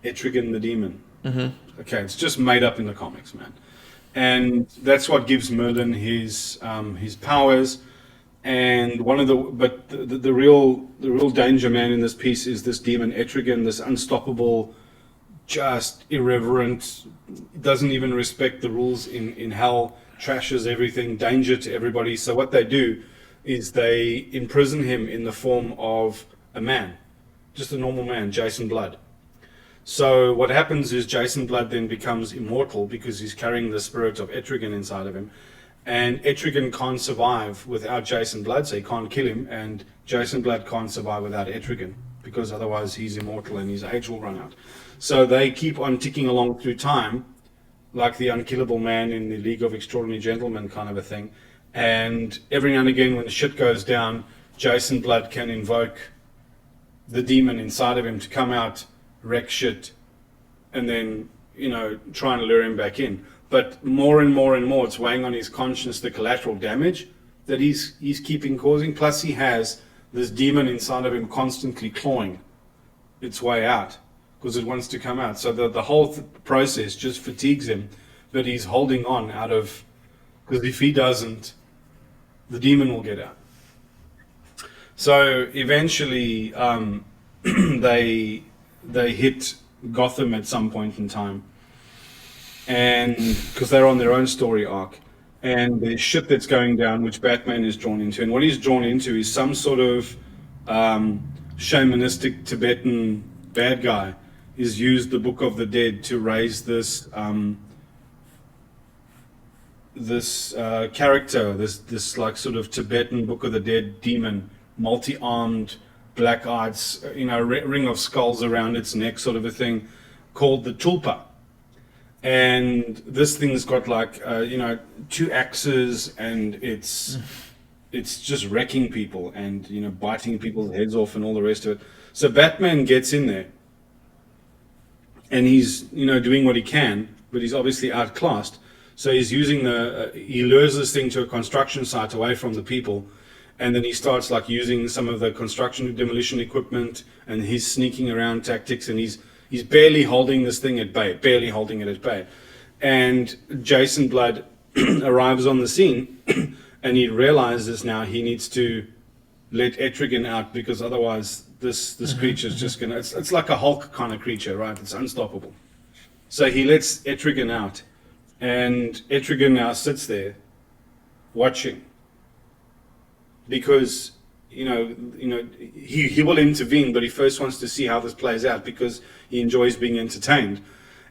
Etrigan the demon. Mm-hmm. Okay, it's just made up in the comics, man. And that's what gives Merlin his powers. And the real danger man in this piece is this demon Etrigan, this unstoppable, just irreverent, doesn't even respect the rules in hell, trashes everything, danger to everybody. So what they do is they imprison him in the form of a man, just a normal man, Jason Blood. So what happens is Jason Blood then becomes immortal because he's carrying the spirit of Etrigan inside of him. And Etrigan can't survive without Jason Blood, so he can't kill him. And Jason Blood can't survive without Etrigan, because otherwise he's immortal and his age will run out. So they keep on ticking along through time, like the unkillable man in the League of Extraordinary Gentlemen kind of a thing. And every now and again when the shit goes down, Jason Blood can invoke the demon inside of him to come out, wreck shit, and then, try and lure him back in. But more and more and more, it's weighing on his conscience, the collateral damage that he's keeping causing. Plus, he has this demon inside of him constantly clawing its way out because it wants to come out. So the whole process just fatigues him, but he's holding on because if he doesn't, the demon will get out. So eventually, they hit Gotham at some point in time. And because they're on their own story arc, and there's shit that's going down, which Batman is drawn into. And what he's drawn into is some sort of shamanistic Tibetan bad guy has used the Book of the Dead to raise this character, this like sort of Tibetan Book of the Dead demon, multi-armed, black-eyed, ring of skulls around its neck, sort of a thing, called the Tulpa. And this thing's got like 2 axes, and it's just wrecking people and biting people's heads off and all the rest of it. So Batman gets in there, and he's doing what he can, but he's obviously outclassed. So he's using he lures this thing to a construction site away from the people, and then he starts like using some of the construction demolition equipment, and he's sneaking around tactics, and he's barely holding this thing at bay, barely holding it at bay. And Jason Blood arrives on the scene, and he realizes now he needs to let Etrigan out, because otherwise this creature is just gonna. It's like a Hulk kind of creature, right? It's unstoppable. So he lets Etrigan out, and Etrigan now sits there, watching, because he will intervene, but he first wants to see how this plays out, because he enjoys being entertained.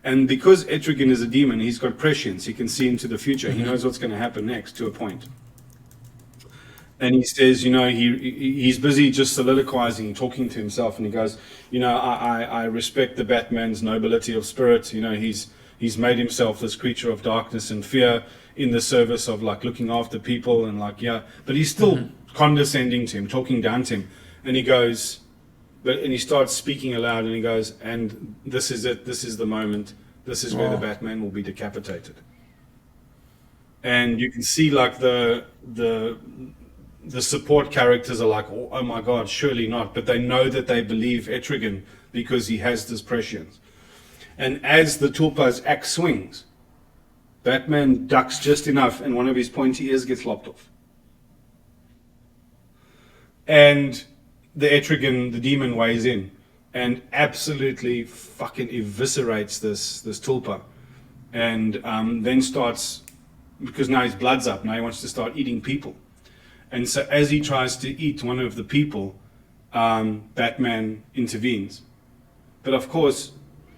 And because Etrigan is a demon, he's got prescience. He can see into the future. He knows what's going to happen next, to a point. And he says, he's busy just soliloquizing, talking to himself, and he goes, I respect the Batman's nobility of spirit. He's made himself this creature of darkness and fear in the service of like looking after people, and but he's still condescending to him, talking down to him. And he goes, and he starts speaking aloud, and he goes, and this is it, this is the moment, this is where the Batman will be decapitated. And you can see like the support characters are like, oh my God, surely not. But they know that they believe Etrigan because he has this prescience. And as the Tulpa's axe swings, Batman ducks just enough, and one of his pointy ears gets lopped off. And the Etrigan, the demon, weighs in and absolutely fucking eviscerates this Tulpa. And then starts, because now his blood's up, now he wants to start eating people. And so as he tries to eat one of the people, Batman intervenes. But of course,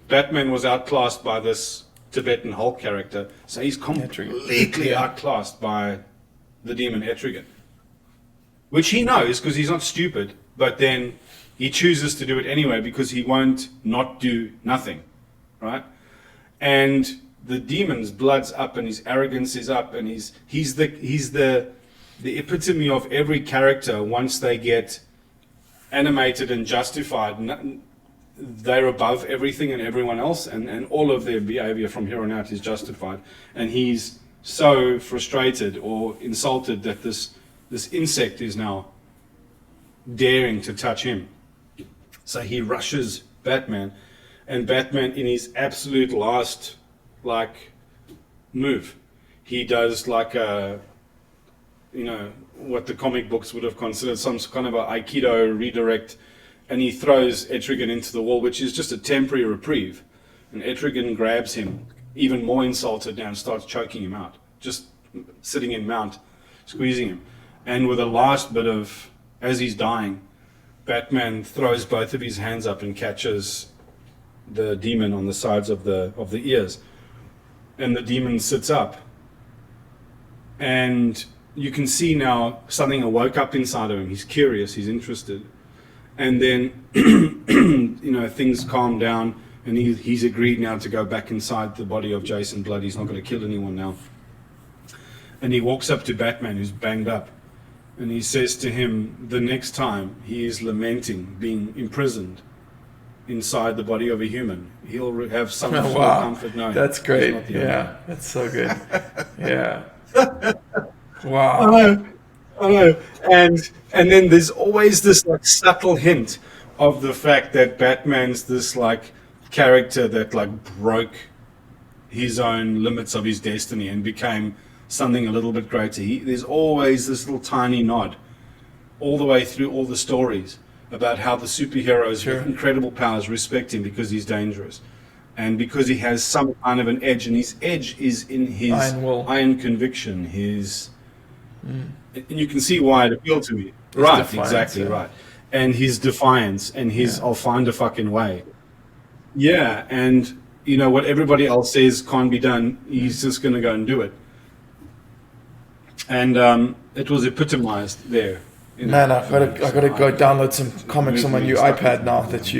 Batman was outclassed by this Tibetan Hulk character, so he's completely outclassed by the demon Etrigan. Which he knows, because he's not stupid, but then he chooses to do it anyway, because he won't not do nothing, right? And the demon's blood's up, and his arrogance is up, and he's the epitome of every character. Once they get animated and justified, they're above everything and everyone else, and all of their behavior from here on out is justified. And he's so frustrated or insulted that this insect is now daring to touch him. So he rushes Batman, and Batman, in his absolute last move, he does like a, what the comic books would have considered some kind of a aikido redirect, and he throws Etrigan into the wall, which is just a temporary reprieve. And Etrigan grabs him, even more insulted now, and starts choking him out, just sitting in mount, squeezing him. And with a last bit of, as he's dying, Batman throws both of his hands up and catches the demon on the sides of the ears. And the demon sits up. And you can see now something awoke up inside of him. He's curious, he's interested. And then, things calm down, and he's agreed now to go back inside the body of Jason Blood. He's not going to kill anyone now. And he walks up to Batman, who's banged up. And he says to him, the next time he is lamenting being imprisoned inside the body of a human, he'll have some sort of comfort knowing. That's great. Yeah, that's so good. Yeah. Wow. I know. And then there's always this like subtle hint of the fact that Batman's this like character that like broke his own limits of his destiny and became something a little bit greater. There's always this little tiny nod all the way through all the stories about how the superheroes with incredible powers respect him because he's dangerous. and because he has some kind of an edge, and his edge is in his Iron will. iron conviction, his, and you can see why it appealed to me. His Right, defiance, exactly yeah. right, and his defiance, and his Yeah. I'll find a fucking way. Yeah, and you know what everybody else says can't be done, he's just going to go and do it. And it was epitomized there. You know, Man, I for me. gotta So go download some comics on my really new stuck iPad with now it. that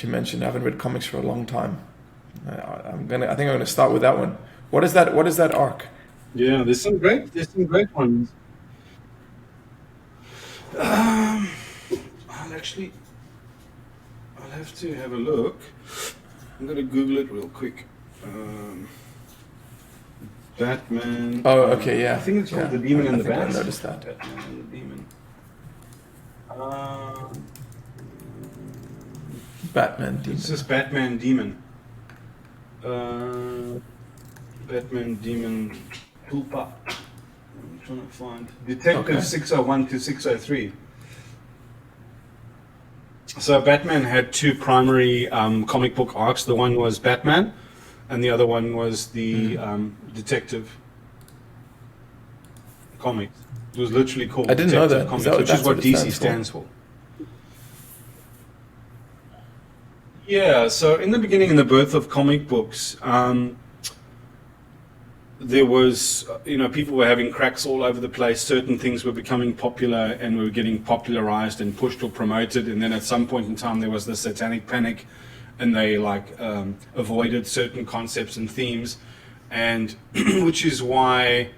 you mentioned. I haven't read comics for a long time. I think I'm gonna start with that one. What is that? What is that arc? Yeah, there's some great ones. I'll have to have a look. I'm gonna Google it real quick. Batman. Oh, okay, yeah. I think it's called Yeah, The Demon and the think I Bat. noticed that. Batman and the Demon. Batman Demon. It's just Batman Demon. Batman Demon Pulpa. I'm trying to find Detective Okay. 601 to 603. So Batman had two primary comic book arcs. The one was Batman, and the other one was the detective comics. It was literally called I didn't know Detective that. Comics, Is that- which is that's what what it DC stands stands for. Yeah, so in the beginning, in the birth of comic books, there was, people were having cracks all over the place. Certain things were becoming popular and were getting popularized and pushed or promoted. And then at some point in time, there was the satanic panic, and they avoided certain concepts and themes, and which is why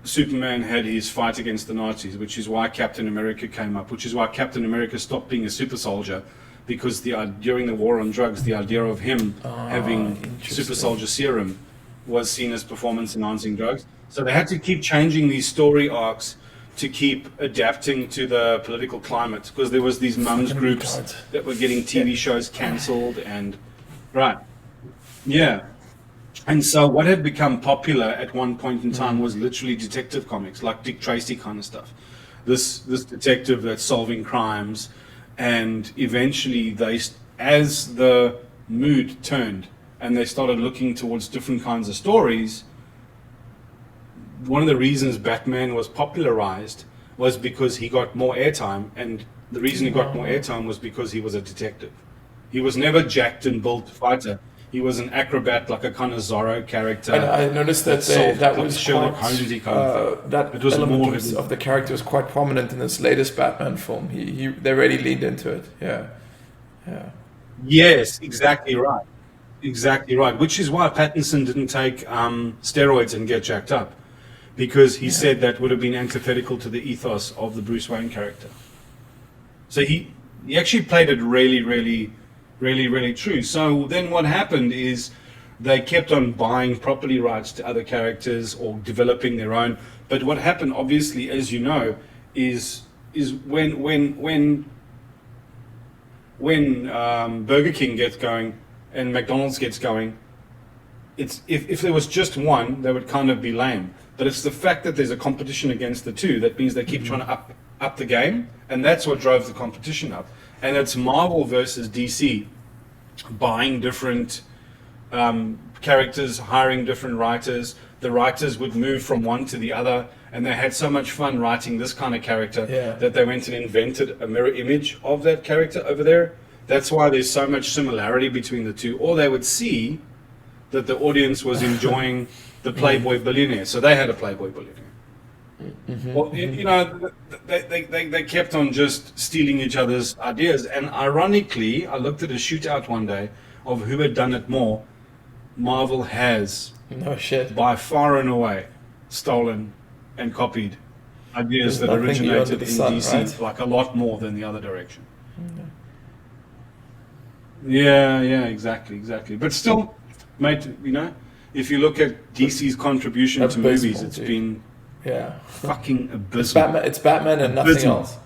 Superman had his fight against the Nazis, which is why Captain America came up, which is why Captain America stopped being a super soldier, because during the war on drugs, the idea of him having interesting. super soldier serum was seen as performance enhancing drugs. So they had to keep changing these story arcs to keep adapting to the political climate, because there was these mums Fucking groups retards. that were getting TV shows cancelled, and right, yeah. And so what had become popular at one point in time was literally detective comics, like Dick Tracy kind of stuff. This detective that's solving crimes, and eventually as the mood turned and they started looking towards different kinds of stories, one of the reasons Batman was popularized was because he got more airtime, and the reason he got more airtime was because he was a detective. He was never jacked and built fighter. He was an acrobat, like a kind of Zorro character. And I noticed that solved that like was Sherlock quite, Holmes-y kind of thing. that It was element more of the character was quite prominent in this latest Batman film. They really leaned into it. Yeah. Yes, exactly right. Exactly right. Which is why Pattinson didn't take steroids and get jacked up, because he said that would have been antithetical to the ethos of the Bruce Wayne character. So he actually played it really, really, really, really true. So then what happened is they kept on buying property rights to other characters or developing their own. But what happened, obviously, as you know, is when Burger King gets going and McDonald's gets going, it's if there was just one, they would kind of be lame. But it's the fact that there's a competition against the two that means they keep trying to up the game, and that's what drove the competition up. And it's Marvel versus DC buying different characters, hiring different writers. The writers would move from one to the other, and they had so much fun writing this kind of character that they went and invented a mirror image of that character over there. That's why there's so much similarity between the two. Or they would see that the audience was enjoying the Playboy billionaire, so they had a Playboy billionaire. Well, they kept on just stealing each other's ideas. And ironically, I looked at a shootout one day of who had done it more. Marvel has, No shit. by far and away, stolen and copied ideas that There's nothing new under originated the in sun, DC, right? like a lot more than the other direction. Yeah, exactly. But still, mate, if you look at DC's contribution to Abysmal, movies, it's dude. been Yeah. fucking abysmal. It's Batman and nothing Abysmal. else.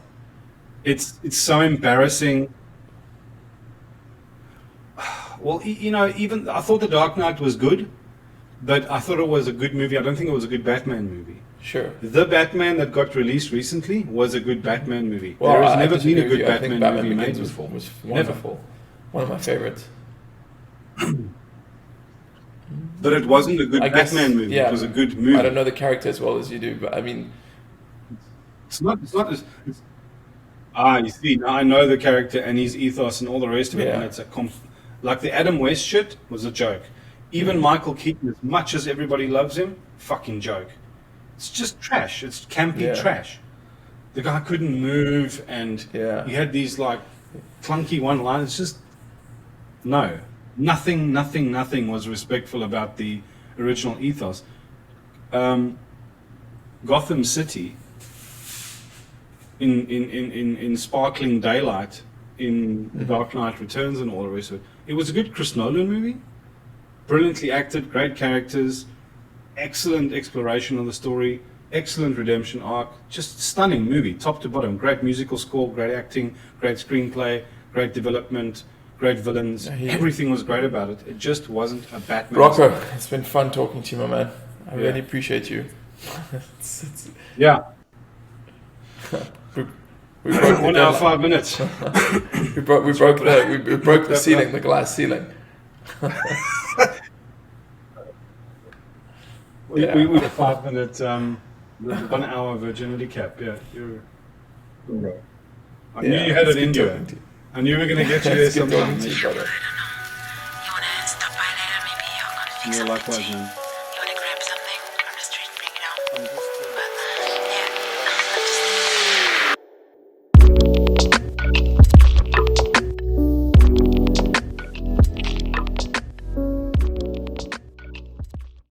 It's so embarrassing. Well, even I thought The Dark Knight was good, but I thought it was a good movie. I don't think it was a good Batman movie. Sure. The Batman that got released recently was a good Batman movie. Well, there has I never been disagree a with good you. I think Batman movie made Begins before. was wonderful. One of my favorites. But it wasn't a good I guess, Batman movie. yeah, It was a good movie. I don't know the character as well as you do, but I mean, It's not. It's not. It's, you see, now I know the character and his ethos and all the rest of it, Yeah. and it's like the Adam West shit was a joke. Even Michael Keaton, as much as everybody loves him, fucking joke. It's just trash. It's campy Yeah. trash. The guy couldn't move, and Yeah. he had these like clunky one-liners. Just no, nothing was respectful about the original ethos. Gotham City, in sparkling daylight, in The Dark Knight Returns and all the rest of it. It was a good Chris Nolan movie. Brilliantly acted, great characters, excellent exploration of the story, excellent redemption arc, just stunning movie, top to bottom. Great musical score, great acting, great screenplay, great development, great villains. Yeah, Everything was great about it. It just wasn't a Batman. Rocco, it's been fun talking to you, my man. I Yeah. really appreciate you. it's, Yeah, we broke the 1 hour, deadline. 5 minutes. we broke the ceiling, the glass ceiling. We were 5 minute, 1 hour virginity cap. Yeah, I knew you had it's it in good you. talking to you. I knew we were going to get you there It's good talking sometime. to you, brother. You wanna stop by later? Maybe I'm gonna fix Yeah, up the likewise, tea. man. You wanna grab something from the street and bring it out? But yeah, I'm just